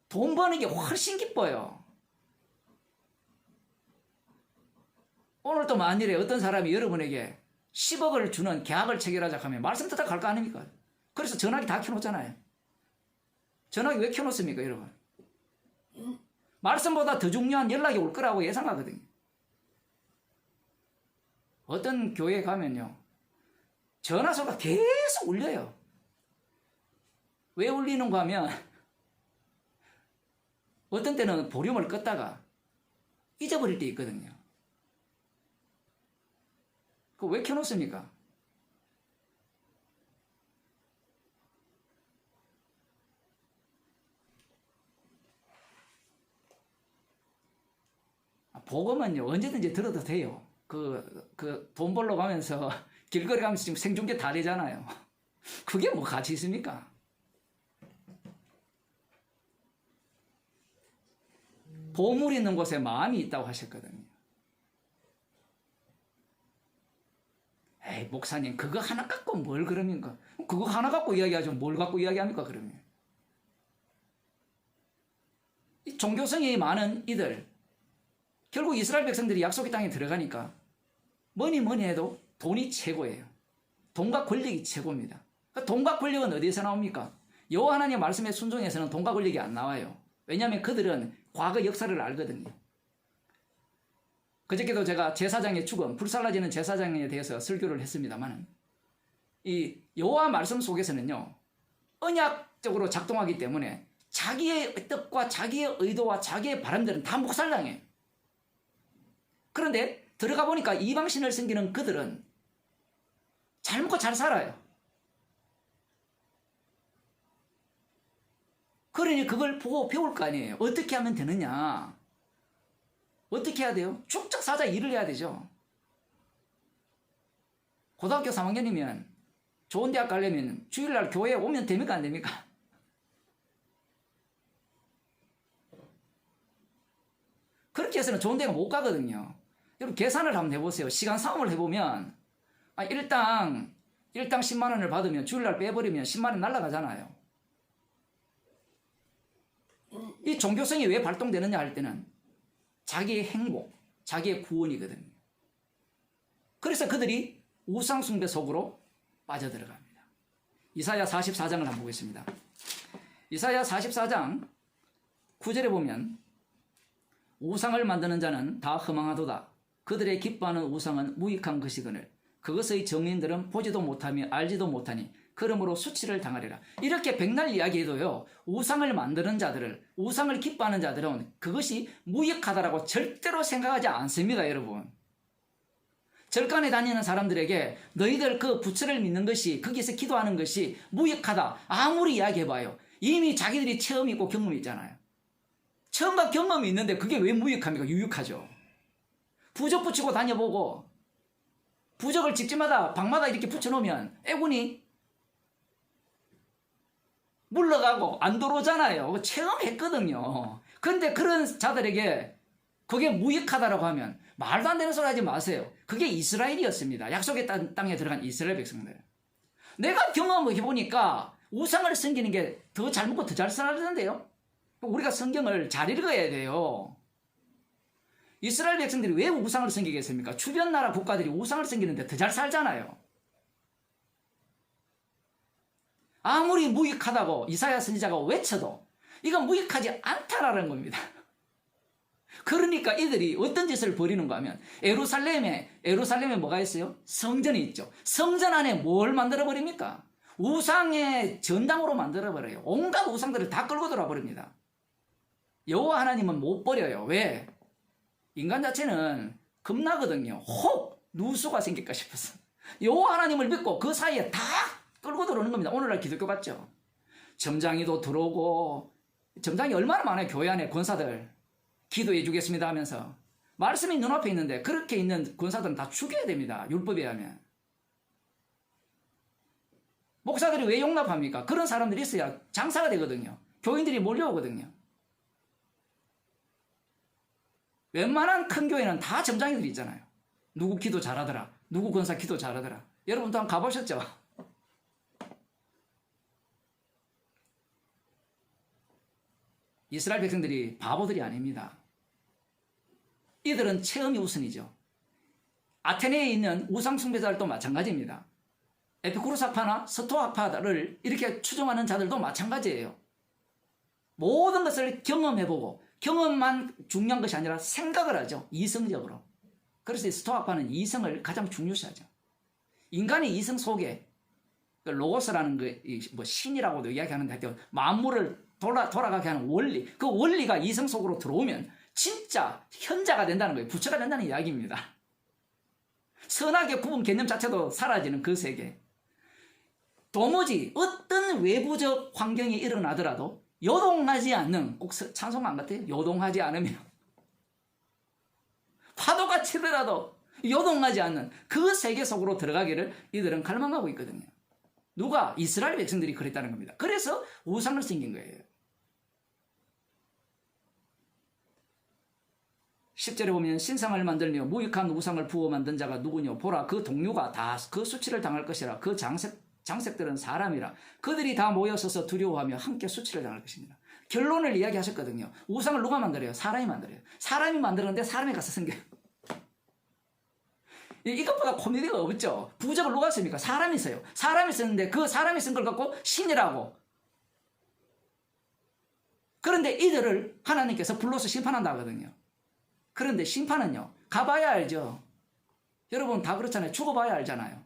돈 버는 게 훨씬 기뻐요. 오늘 또 만일에 어떤 사람이 여러분에게 10억을 주는 계약을 체결하자 하면 말씀 듣다 갈 거 아닙니까? 그래서 전화기 다 켜놓잖아요. 전화기 왜 켜놓습니까, 여러분? 말씀보다 더 중요한 연락이 올 거라고 예상하거든요. 어떤 교회에 가면요, 전화소가 계속 울려요. 왜 울리는가 하면 어떤 때는 볼륨을 껐다가 잊어버릴 때 있거든요. 그거 왜 켜놓습니까? 복음은요, 언제든지 들어도 돼요. 돈 벌러 가면서 길거리 가면서 지금 생중계 다 되잖아요. 그게 뭐 가치 있습니까? 보물 있는 곳에 마음이 있다고 하셨거든요. 에이, 목사님, 그거 하나 갖고 뭘 그럽니까? 그거 하나 갖고 이야기하죠. 뭘 갖고 이야기합니까, 그러면? 이 종교성이 많은 이들, 결국 이스라엘 백성들이 약속의 땅에 들어가니까 뭐니 해도 돈이 최고예요. 돈과 권력이 최고입니다. 돈과 권력은 어디에서 나옵니까? 여호와 하나님의 말씀에 순종해서는 돈과 권력이 안 나와요. 왜냐하면 그들은 과거 역사를 알거든요. 그저께도 제가 제사장의 죽음, 불살라지는 제사장에 대해서 설교를 했습니다만, 이 여호와 말씀 속에서는요, 언약적으로 작동하기 때문에 자기의 뜻과 자기의 의도와 자기의 바람들은 다 묵살당해요. 그런데 들어가 보니까 이방신을 섬기는 그들은 잘 먹고 잘 살아요. 그러니 그걸 보고 배울 거 아니에요. 어떻게 하면 되느냐? 어떻게 해야 돼요? 축적 사자 일을 해야 되죠. 고등학교 3학년이면 좋은 대학 가려면 주일날 교회에 오면 됩니까? 안 됩니까? 그렇게 해서는 좋은 대학 못 가거든요. 여러분 계산을 한번 해보세요. 시간 싸움을 해보면 일당 10만 원을 받으면 주일날 빼버리면 10만 원 날아가잖아요. 이 종교성이 왜 발동되느냐 할 때는 자기의 행복, 자기의 구원이거든요. 그래서 그들이 우상숭배 속으로 빠져들어갑니다. 이사야 44장을 한번 보겠습니다. 이사야 44장 9절에 보면 우상을 만드는 자는 다 허망하도다. 그들의 기뻐하는 우상은 무익한 것이거늘 그것의 정인들은 보지도 못하며 알지도 못하니 그러므로 수치를 당하리라. 이렇게 백날 이야기해도요, 우상을 만드는 자들을, 우상을 기뻐하는 자들은 그것이 무익하다라고 절대로 생각하지 않습니다, 여러분. 절간에 다니는 사람들에게 너희들 그 부처를 믿는 것이, 거기서 기도하는 것이 무익하다 아무리 이야기해봐요, 이미 자기들이 체험이 있고 경험이 있잖아요. 체험과 경험이 있는데 그게 왜 무익합니까? 유익하죠. 부적 붙이고 다녀보고 부적을 집집마다 방마다 이렇게 붙여놓으면 애군이 물러가고 안 들어오잖아요. 체험했거든요. 그런데 그런 자들에게 그게 무익하다라고 하면 말도 안 되는 소리 하지 마세요. 그게 이스라엘이었습니다. 약속의 땅에 들어간 이스라엘 백성들. 내가 경험해보니까 우상을 섬기는 게 더 잘 먹고 더 잘 살았는데요. 우리가 성경을 잘 읽어야 돼요. 이스라엘 백성들이 왜 우상을 섬기겠습니까? 주변 나라 국가들이 우상을 섬기는데 더 잘 살잖아요. 아무리 무익하다고 이사야 선지자가 외쳐도 이건 무익하지 않다라는 겁니다. 그러니까 이들이 어떤 짓을 벌이는가 하면 에루살렘에 뭐가 있어요? 성전이 있죠. 성전 안에 뭘 만들어 버립니까? 우상의 전당으로 만들어 버려요. 온갖 우상들을 다 끌고 들어와 버립니다. 여호와 하나님은 못 버려요. 왜? 인간 자체는 겁나거든요. 혹 누수가 생길까 싶어서 여호와 하나님을 믿고 그 사이에 다 끌고 들어오는 겁니다. 오늘날 기독교 같죠? 점장이도 들어오고, 점장이 얼마나 많아요. 교회 안에 권사들 기도해 주겠습니다 하면서 말씀이 눈앞에 있는데 그렇게 있는 권사들은 다 죽여야 됩니다. 율법에 의하면. 목사들이 왜 용납합니까? 그런 사람들이 있어야 장사가 되거든요. 교인들이 몰려오거든요. 웬만한 큰 교회는 다 점장이들이 있잖아요. 누구 기도 잘하더라. 누구 권사 기도 잘하더라. 여러분도 한번 가보셨죠? 이스라엘 백성들이 바보들이 아닙니다. 이들은 체험이 우선이죠. 아테네에 있는 우상숭배자들도 마찬가지입니다. 에피쿠로스 학파나 스토아 학파를 이렇게 추종하는 자들도 마찬가지예요. 모든 것을 경험해보고 경험만 중요한 것이 아니라 생각을 하죠. 이성적으로. 그래서 스토아 학파는 이성을 가장 중요시하죠. 인간의 이성 속에 로고스라는 뭐 신이라고도 이야기하는데 하여튼 만물을 돌아가게 하는 원리, 그 원리가 이성 속으로 들어오면 진짜 현자가 된다는 거예요. 부처가 된다는 이야기입니다. 선악의 구분 개념 자체도 사라지는 그 세계. 도무지 어떤 외부적 환경이 일어나더라도 요동하지 않는, 꼭 찬송가 같아요. 요동하지 않으며 파도가 치더라도 요동하지 않는 그 세계 속으로 들어가기를 이들은 갈망하고 있거든요. 누가? 이스라엘 백성들이 그랬다는 겁니다. 그래서 우상을 생긴 거예요. 10절에 보면 신상을 만들며 무익한 우상을 부어 만든 자가 누구뇨? 보라, 그 동료가 다 그 수치를 당할 것이라. 그 장색들은 사람이라. 그들이 다 모여서서 두려워하며 함께 수치를 당할 것입니다. 결론을 이야기하셨거든요. 우상을 누가 만들어요? 사람이 만들어요. 사람이 만들었는데 사람이 가서 생겨요. 이것보다 코미디가 없죠. 부적을 누가 씁니까? 사람이 써요. 사람이 쓰는데 그 사람이 쓴 걸 갖고 신이라고. 그런데 이들을 하나님께서 불러서 심판한다 하거든요. 그런데 심판은요, 가봐야 알죠. 여러분 다 그렇잖아요. 죽어봐야 알잖아요.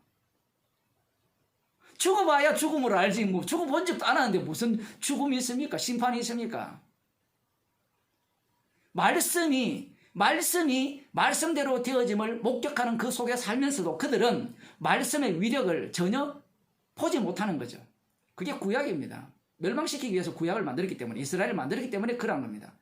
죽어봐야 죽음을 알지, 뭐 죽어본 적도 안 하는데 무슨 죽음이 있습니까? 심판이 있습니까? 말씀이 말씀대로 되어짐을 목격하는 그 속에 살면서도 그들은 말씀의 위력을 전혀 보지 못하는 거죠. 그게 구약입니다. 멸망시키기 위해서 구약을 만들었기 때문에, 이스라엘을 만들었기 때문에 그런 겁니다.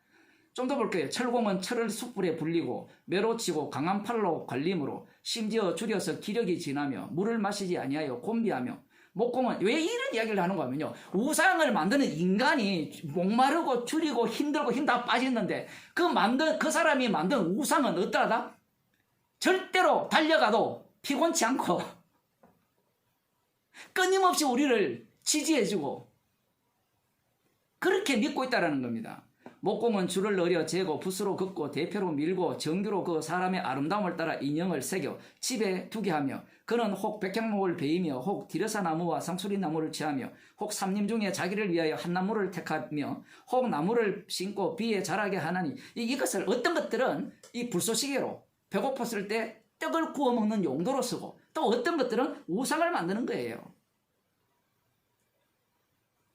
좀 더 볼게요. 철공은 철을 숯불에 불리고 매로 치고 강한 팔로 관림으로 심지어 줄여서 기력이 지나며 물을 마시지 아니하여 곤비하며, 목공은 왜 이런 이야기를 하는가 하면요, 우상을 만드는 인간이 목마르고 줄이고 힘들고 힘 다 빠졌는데 그 사람이 만든 우상은 어떠하다? 절대로 달려가도 피곤치 않고 끊임없이 우리를 지지해주고 그렇게 믿고 있다는 겁니다. 목공은 줄을 늘려 재고 붓으로 긋고 대표로 밀고 정교로 그 사람의 아름다움을 따라 인형을 새겨 집에 두게 하며, 그는 혹 백향목을 베이며 혹 디르사 나무와 상수리 나무를 취하며 혹 삼림 중에 자기를 위하여 한 나무를 택하며 혹 나무를 심고 비에 자라게 하나니, 이것을 어떤 것들은 이 불쏘시개로 배고팠을 때 떡을 구워 먹는 용도로 쓰고, 또 어떤 것들은 우상을 만드는 거예요.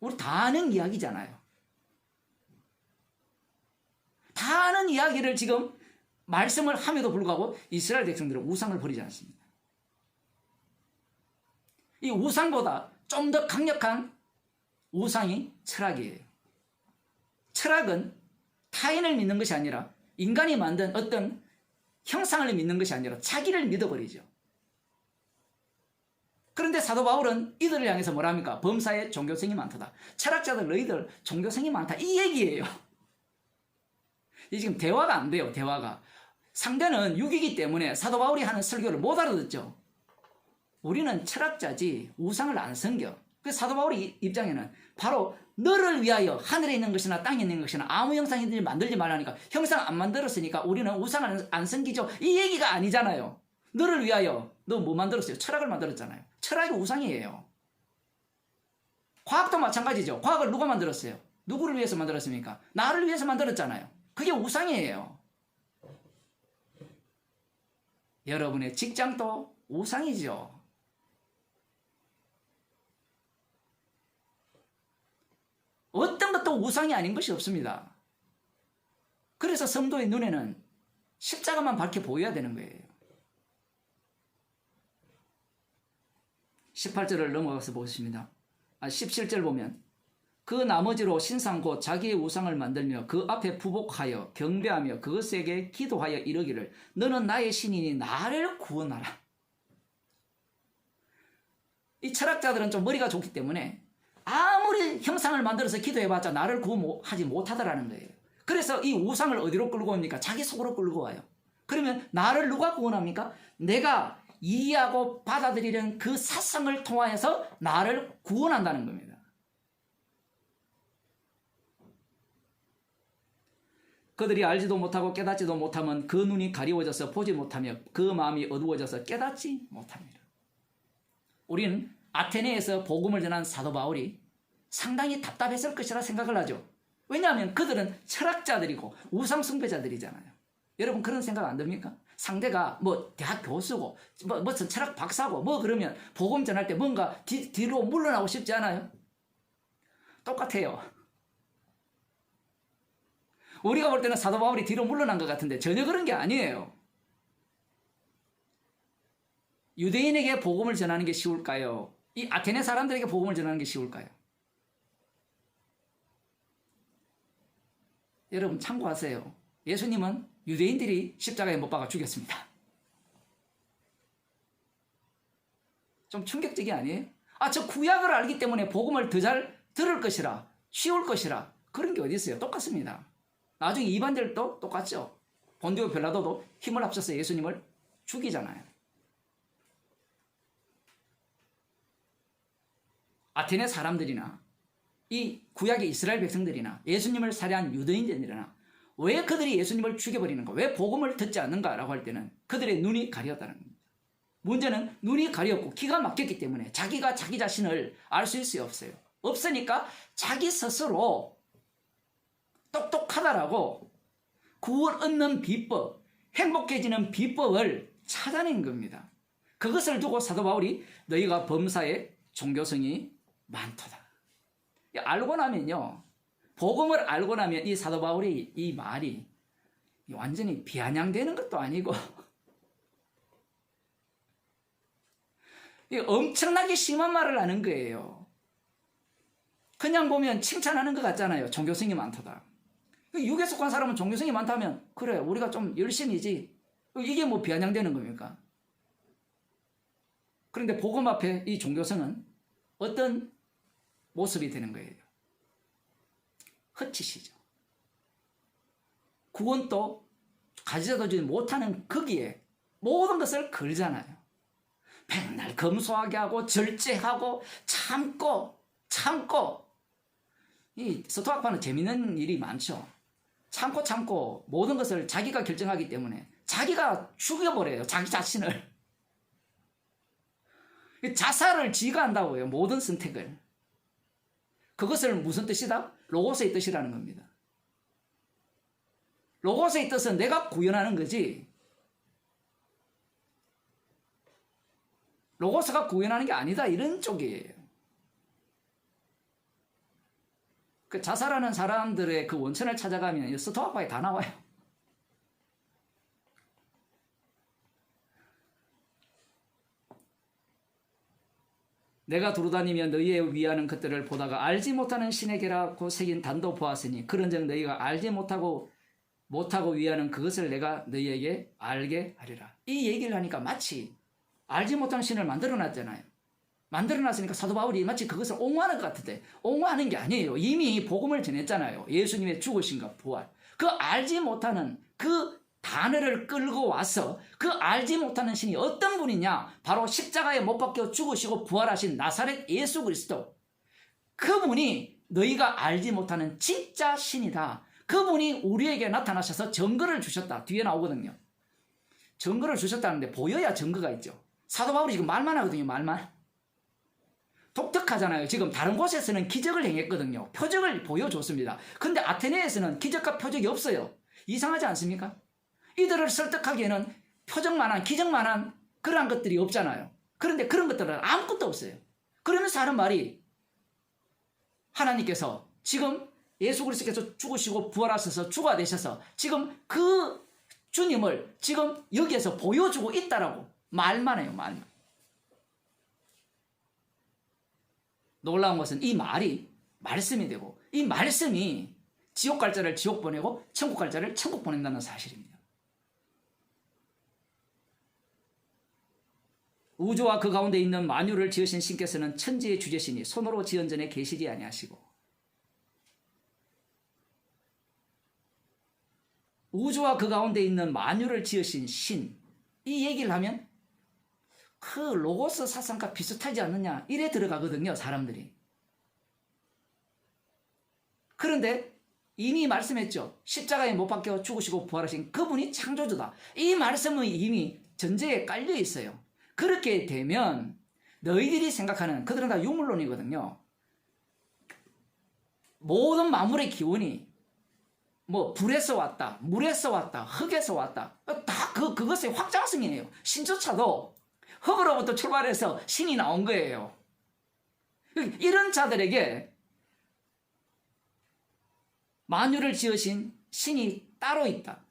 우리 다 아는 이야기잖아요. 다 아는 이야기를 지금 말씀을 함에도 불구하고 이스라엘 백성들은 우상을 버리지 않습니다. 이 우상보다 좀 더 강력한 우상이 철학이에요. 철학은 타인을 믿는 것이 아니라, 인간이 만든 어떤 형상을 믿는 것이 아니라 자기를 믿어버리죠. 그런데 사도 바울은 이들을 향해서 뭐라 합니까? 범사에 종교생이 많다. 철학자들 너희들 종교생이 많다, 이 얘기예요. 이 지금 대화가 안 돼요. 대화가. 상대는 육이기 때문에 사도 바울이 하는 설교를 못 알아듣죠. 우리는 철학자지 우상을 안 섬겨. 그래서 사도 바울의 입장에는 바로 너를 위하여 하늘에 있는 것이나 땅에 있는 것이나 아무 형상이든지 만들지 말라니까, 형상 안 만들었으니까 우리는 우상을 안 섬기죠, 이 얘기가 아니잖아요. 너를 위하여, 너 뭐 만들었어요? 철학을 만들었잖아요. 철학이 우상이에요. 과학도 마찬가지죠. 과학을 누가 만들었어요? 누구를 위해서 만들었습니까? 나를 위해서 만들었잖아요. 그게 우상이에요. 여러분의 직장도 우상이죠. 어떤 것도 우상이 아닌 것이 없습니다. 그래서 성도의 눈에는 십자가만 밝게 보여야 되는 거예요. 18절을 넘어가서 보겠습니다. 17절 보면 그 나머지로 신상 곧 자기의 우상을 만들며 그 앞에 부복하여 경배하며 그것에게 기도하여 이르기를 너는 나의 신이니 나를 구원하라. 이 철학자들은 좀 머리가 좋기 때문에 아무리 형상을 만들어서 기도해봤자 나를 구원하지 못하더라는 거예요. 그래서 이 우상을 어디로 끌고 옵니까? 자기 속으로 끌고 와요. 그러면 나를 누가 구원합니까? 내가 이해하고 받아들이는 그 사상을 통하여서 나를 구원한다는 겁니다. 그들이 알지도 못하고 깨닫지도 못하면 그 눈이 가리워져서 보지 못하며 그 마음이 어두워져서 깨닫지 못합니다. 우리는 아테네에서 복음을 전한 사도 바울이 상당히 답답했을 것이라 생각을 하죠. 왜냐하면 그들은 철학자들이고 우상 숭배자들이잖아요. 여러분 그런 생각 안 듭니까? 상대가 뭐 대학 교수고 무슨 철학 박사고 뭐 그러면 복음 전할 때 뭔가 뒤로 물러나고 싶지 않아요? 똑같아요. 우리가 볼 때는 사도 바울이 뒤로 물러난 것 같은데 전혀 그런 게 아니에요. 유대인에게 복음을 전하는 게 쉬울까요? 이 아테네 사람들에게 복음을 전하는 게 쉬울까요? 여러분 참고하세요. 예수님은 유대인들이 십자가에 못 박아 죽였습니다. 좀 충격적이 아니에요? 저 구약을 알기 때문에 복음을 더 잘 들을 것이라 쉬울 것이라 그런 게 어디 있어요? 똑같습니다. 나중에 이방인들도 똑같죠. 본디오 빌라도도 힘을 합쳐서 예수님을 죽이잖아요. 아테네 사람들이나 이 구약의 이스라엘 백성들이나 예수님을 살해한 유대인들이나 왜 그들이 예수님을 죽여버리는가? 왜 복음을 듣지 않는가라고 할 때는 그들의 눈이 가렸다는 겁니다. 문제는 눈이 가렸고 기가 막혔기 때문에 자기가 자기 자신을 알 수 있어요? 없어요? 없으니까 자기 스스로 똑똑하다라고 구원 얻는 비법, 행복해지는 비법을 찾아낸 겁니다. 그것을 두고 사도 바울이 너희가 범사에 종교성이 많도다. 알고 나면요. 복음을 알고 나면 이 사도 바울이 이 말이 완전히 비아냥되는 것도 아니고 엄청나게 심한 말을 하는 거예요. 그냥 보면 칭찬하는 것 같잖아요. 종교성이 많도다. 육에 속한 사람은 종교성이 많다면 그래 우리가 좀 열심히지 이게 뭐 비아냥되는 겁니까? 그런데 복음 앞에 이 종교성은 어떤 모습이 되는 거예요? 헛짓이죠. 구원도 가져다 주지 못하는 거기에 모든 것을 걸잖아요. 맨날 검소하게 하고 절제하고 참고 이 스토아파는 재밌는 일이 많죠. 참고 모든 것을 자기가 결정하기 때문에 자기가 죽여버려요. 자기 자신을. 자살을 지가 한다고요. 모든 선택을. 그것을 무슨 뜻이다? 로고스의 뜻이라는 겁니다. 로고스의 뜻은 내가 구현하는 거지 로고스가 구현하는 게 아니다 이런 쪽이에요. 그 자살하는 사람들의 그 원천을 찾아가면 스토아파에 다 나와요. 내가 두루다니며 너희의 위하는 것들을 보다가 알지 못하는 신에게라고 새긴 단도 보았으니 그런즉 너희가 알지 못하고 위하는 그것을 내가 너희에게 알게 하리라. 이 얘기를 하니까 마치 알지 못하는 신을 만들어놨잖아요. 만들어놨으니까 사도 바울이 마치 그것을 옹호하는 것 같은데 옹호하는 게 아니에요. 이미 복음을 전했잖아요. 예수님의 죽으심과 부활. 그 알지 못하는 그 단어를 끌고 와서 그 알지 못하는 신이 어떤 분이냐? 바로 십자가에 못 박혀 죽으시고 부활하신 나사렛 예수 그리스도. 그분이 너희가 알지 못하는 진짜 신이다. 그분이 우리에게 나타나셔서 증거를 주셨다. 뒤에 나오거든요. 증거를 주셨다는데 보여야 증거가 있죠. 사도 바울이 지금 말만 하거든요. 말만. 독특하잖아요. 지금 다른 곳에서는 기적을 행했거든요. 표적을 보여줬습니다. 근데 아테네에서는 기적과 표적이 없어요. 이상하지 않습니까? 이들을 설득하기에는 표적만한, 기적만한 그러한 것들이 없잖아요. 그런데 그런 것들은 아무것도 없어요. 그러면서 하는 말이 하나님께서 지금 예수 그리스도께서 죽으시고 부활하셔서 주가 되셔서 지금 그 주님을 지금 여기에서 보여주고 있다라고 말만 해요. 말만. 놀라운 것은 이 말이 말씀이 되고 이 말씀이 지옥 갈 자를 지옥 보내고 천국 갈 자를 천국 보낸다는 사실입니다. 우주와 그 가운데 있는 만유를 지으신 신께서는 천지의 주제시니 손으로 지은 전에 계시지 아니하시고 우주와 그 가운데 있는 만유를 지으신 신, 이 얘기를 하면 그 로고스 사상과 비슷하지 않느냐 이래 들어가거든요. 사람들이. 그런데 이미 말씀했죠. 십자가에 못 박혀 죽으시고 부활하신 그분이 창조주다. 이 말씀은 이미 전제에 깔려 있어요. 그렇게 되면 너희들이 생각하는, 그들은 다 유물론이거든요. 모든 만물의 기원이 뭐 불에서 왔다, 물에서 왔다, 흙에서 왔다, 다 그것의 확장성이에요. 신조차도 흙으로부터 출발해서 신이 나온 거예요. 이런 자들에게 만유를 지으신 신이 따로 있다.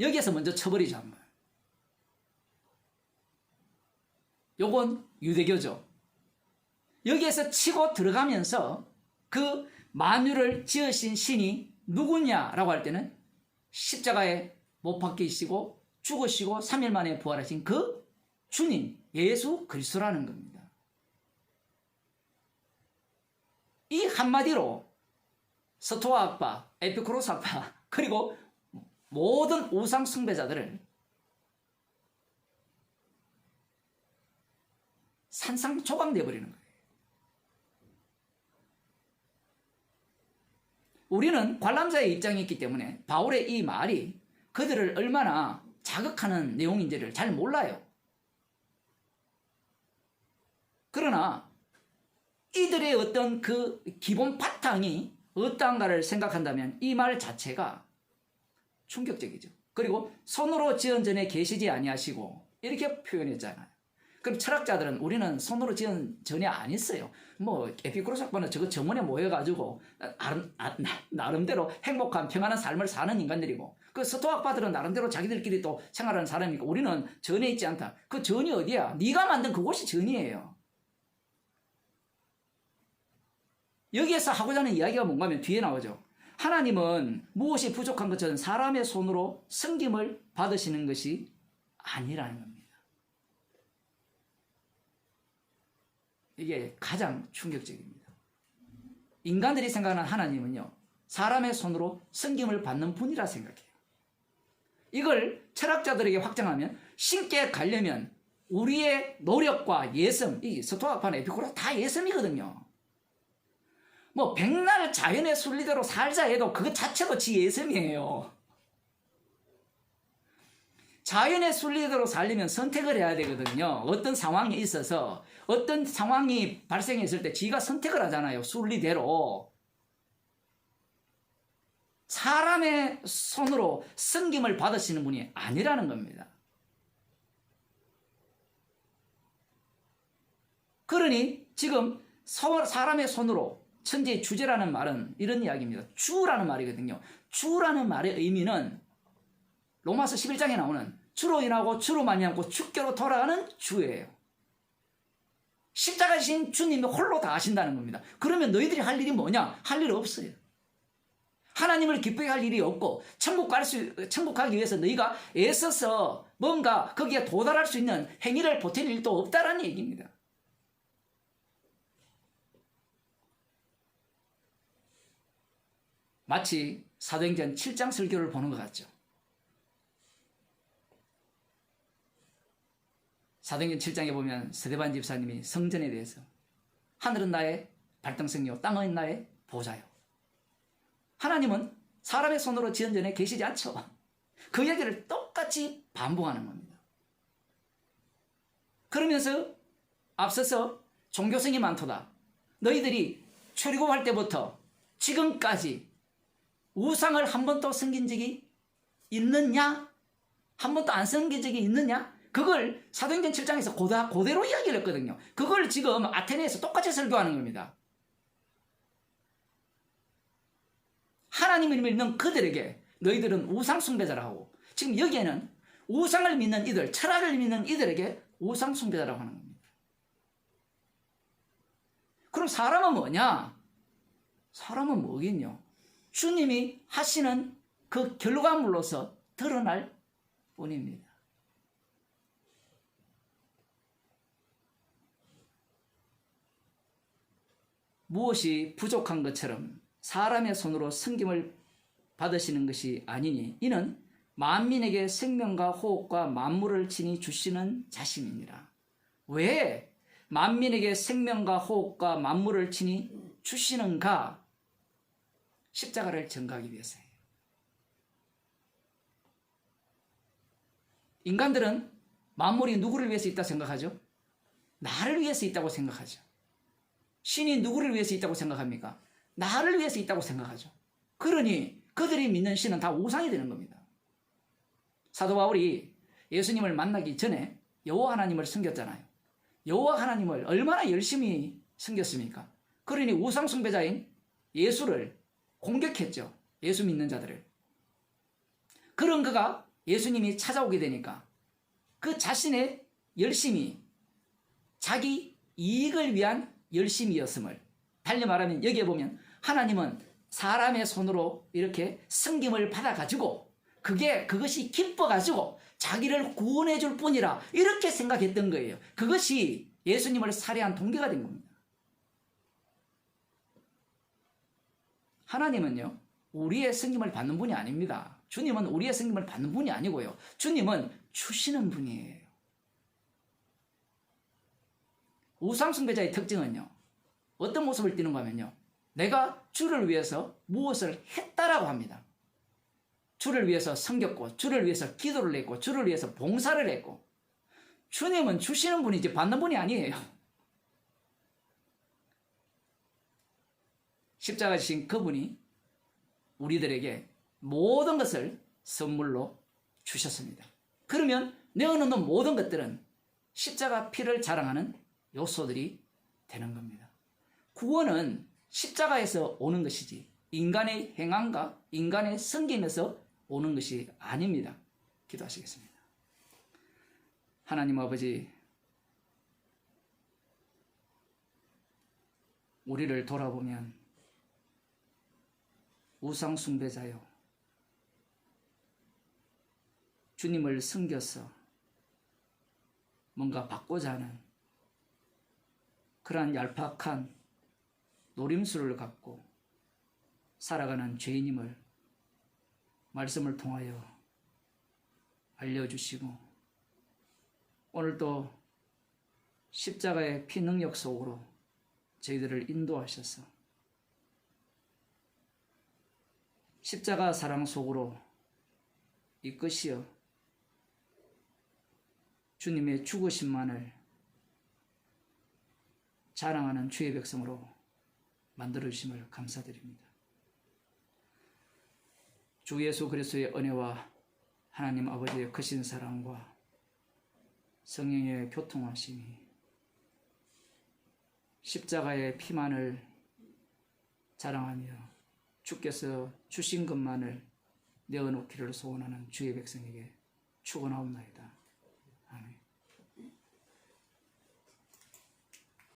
여기에서 먼저 쳐버리자 한 거예요. 요건 유대교죠. 여기에서 치고 들어가면서 그 만유를 지으신 신이 누구냐라고 할 때는 십자가에 못 박히시고 죽으시고 3일 만에 부활하신 그 주님 예수 그리스도라는 겁니다. 이 한마디로 스토아 학파, 에피쿠로스 학파 그리고 모든 우상 숭배자들을 산상조각내 버리는 거예요. 우리는 관람자의 입장이 있기 때문에 바울의 이 말이 그들을 얼마나 자극하는 내용인지를 잘 몰라요. 그러나 이들의 어떤 그 기본 바탕이 어떠한가를 생각한다면 이 말 자체가 충격적이죠. 그리고 손으로 지은 전에 계시지 아니하시고 이렇게 표현했잖아요. 그럼 철학자들은 우리는 손으로 지은 전에 안 했어요. 뭐 에피쿠로스 학파는 저거 정원에 모여가지고 나름대로 행복한 평안한 삶을 사는 인간들이고 그 스토아 학파들은 나름대로 자기들끼리 또 생활하는 사람이고 우리는 전에 있지 않다. 그 전이 어디야? 네가 만든 그곳이 전이에요. 여기에서 하고자 하는 이야기가 뭔가 하면 뒤에 나오죠. 하나님은 무엇이 부족한 것처럼 사람의 손으로 섬김을 받으시는 것이 아니라는 겁니다. 이게 가장 충격적입니다. 인간들이 생각하는 하나님은요, 사람의 손으로 섬김을 받는 분이라 생각해요. 이걸 철학자들에게 확장하면 신께 가려면 우리의 노력과 예섬, 이 스토아파나 에피쿠로스 다 예섬이거든요. 뭐 백날 자연의 순리대로 살자 해도 그것 자체도 지 예섬이에요. 자연의 순리대로 살려면 선택을 해야 되거든요. 어떤 상황이 있어서 어떤 상황이 발생했을 때 지가 선택을 하잖아요. 순리대로. 사람의 손으로 섬김을 받으시는 분이 아니라는 겁니다. 그러니 지금 사람의 손으로 천지의 주제라는 말은 이런 이야기입니다. 주라는 말이거든요. 주라는 말의 의미는 로마서 11장에 나오는 주로 인하고 주로 말미암고 주께로 돌아가는 주예요. 십자가신 주님이 홀로 다 하신다는 겁니다. 그러면 너희들이 할 일이 뭐냐? 할 일 없어요. 하나님을 기쁘게 할 일이 없고 천국 가기 위해서 너희가 애써서 뭔가 거기에 도달할 수 있는 행위를 보탤 일도 없다라는 얘기입니다. 마치 사도행전 7장 설교를 보는 것 같죠. 사도행전 7장에 보면 스데반 집사님이 성전에 대해서 하늘은 나의 발등성이요 땅은 나의 보좌요. 하나님은 사람의 손으로 지은 전에 계시지 않죠. 그 얘기를 똑같이 반복하는 겁니다. 그러면서 앞서서 종교성이 많도다. 너희들이 출애굽할 때부터 지금까지 우상을 한 번도 섬긴 적이 있느냐? 한 번도 안 섬긴 적이 있느냐? 그걸 사도행전 7장에서 그대로 이야기를 했거든요. 그걸 지금 아테네에서 똑같이 설교하는 겁니다. 하나님을 믿는 그들에게 너희들은 우상 숭배자라고, 지금 여기에는 우상을 믿는 이들, 철학을 믿는 이들에게 우상 숭배자라고 하는 겁니다. 그럼 사람은 뭐냐? 사람은 뭐겠뇨? 주님이 하시는 그 결과물로서 드러날 뿐입니다. 무엇이 부족한 것처럼 사람의 손으로 섬김을 받으시는 것이 아니니 이는 만민에게 생명과 호흡과 만물을 친히 주시는 자심이니라. 왜 만민에게 생명과 호흡과 만물을 친히 주시는가? 십자가를 전가하기 위해서예요. 인간들은 만물이 누구를 위해서 있다고 생각하죠? 나를 위해서 있다고 생각하죠. 신이 누구를 위해서 있다고 생각합니까? 나를 위해서 있다고 생각하죠. 그러니 그들이 믿는 신은 다 우상이 되는 겁니다. 사도 바울이 예수님을 만나기 전에 여호와 하나님을 섬겼잖아요. 여호와 하나님을 얼마나 열심히 섬겼습니까? 그러니 우상 숭배자인 예수를 공격했죠. 예수 믿는 자들을. 그런 그가 예수님이 찾아오게 되니까 그 자신의 열심이 자기 이익을 위한 열심이었음을, 달리 말하면 여기에 보면 하나님은 사람의 손으로 이렇게 섬김을 받아가지고 그것이 기뻐가지고 자기를 구원해 줄 뿐이라 이렇게 생각했던 거예요. 그것이 예수님을 살해한 동기가 된 겁니다. 하나님은요, 우리의 섬김을 받는 분이 아닙니다. 주님은 우리의 섬김을 받는 분이 아니고요. 주님은 주시는 분이에요. 우상숭배자의 특징은요, 어떤 모습을 띠는가 하면요, 내가 주를 위해서 무엇을 했다라고 합니다. 주를 위해서 섬겼고, 주를 위해서 기도를 했고, 주를 위해서 봉사를 했고. 주님은 주시는 분이지 받는 분이 아니에요. 십자가 지신 그분이 우리들에게 모든 것을 선물로 주셨습니다. 그러면 내어놓는 모든 것들은 십자가 피를 자랑하는 요소들이 되는 겁니다. 구원은 십자가에서 오는 것이지 인간의 행함과 인간의 섬김에서 오는 것이 아닙니다. 기도하시겠습니다. 하나님 아버지, 우리를 돌아보면 우상 숭배자요, 주님을 섬겨서 뭔가 받고자 하는 그러한 얄팍한 노림수를 갖고 살아가는 죄인임을 말씀을 통하여 알려주시고, 오늘도 십자가의 피 능력 속으로 저희들을 인도하셔서 십자가 사랑 속으로 이끄시어 주님의 죽으심만을 자랑하는 주의 백성으로 만들어주심을 감사드립니다. 주 예수 그리스도의 은혜와 하나님 아버지의 크신 사랑과 성령의 교통하심이 십자가의 피만을 자랑하며 주께서 주신 것만을 내어놓기를 소원하는 주의 백성에게 축원하옵나이다.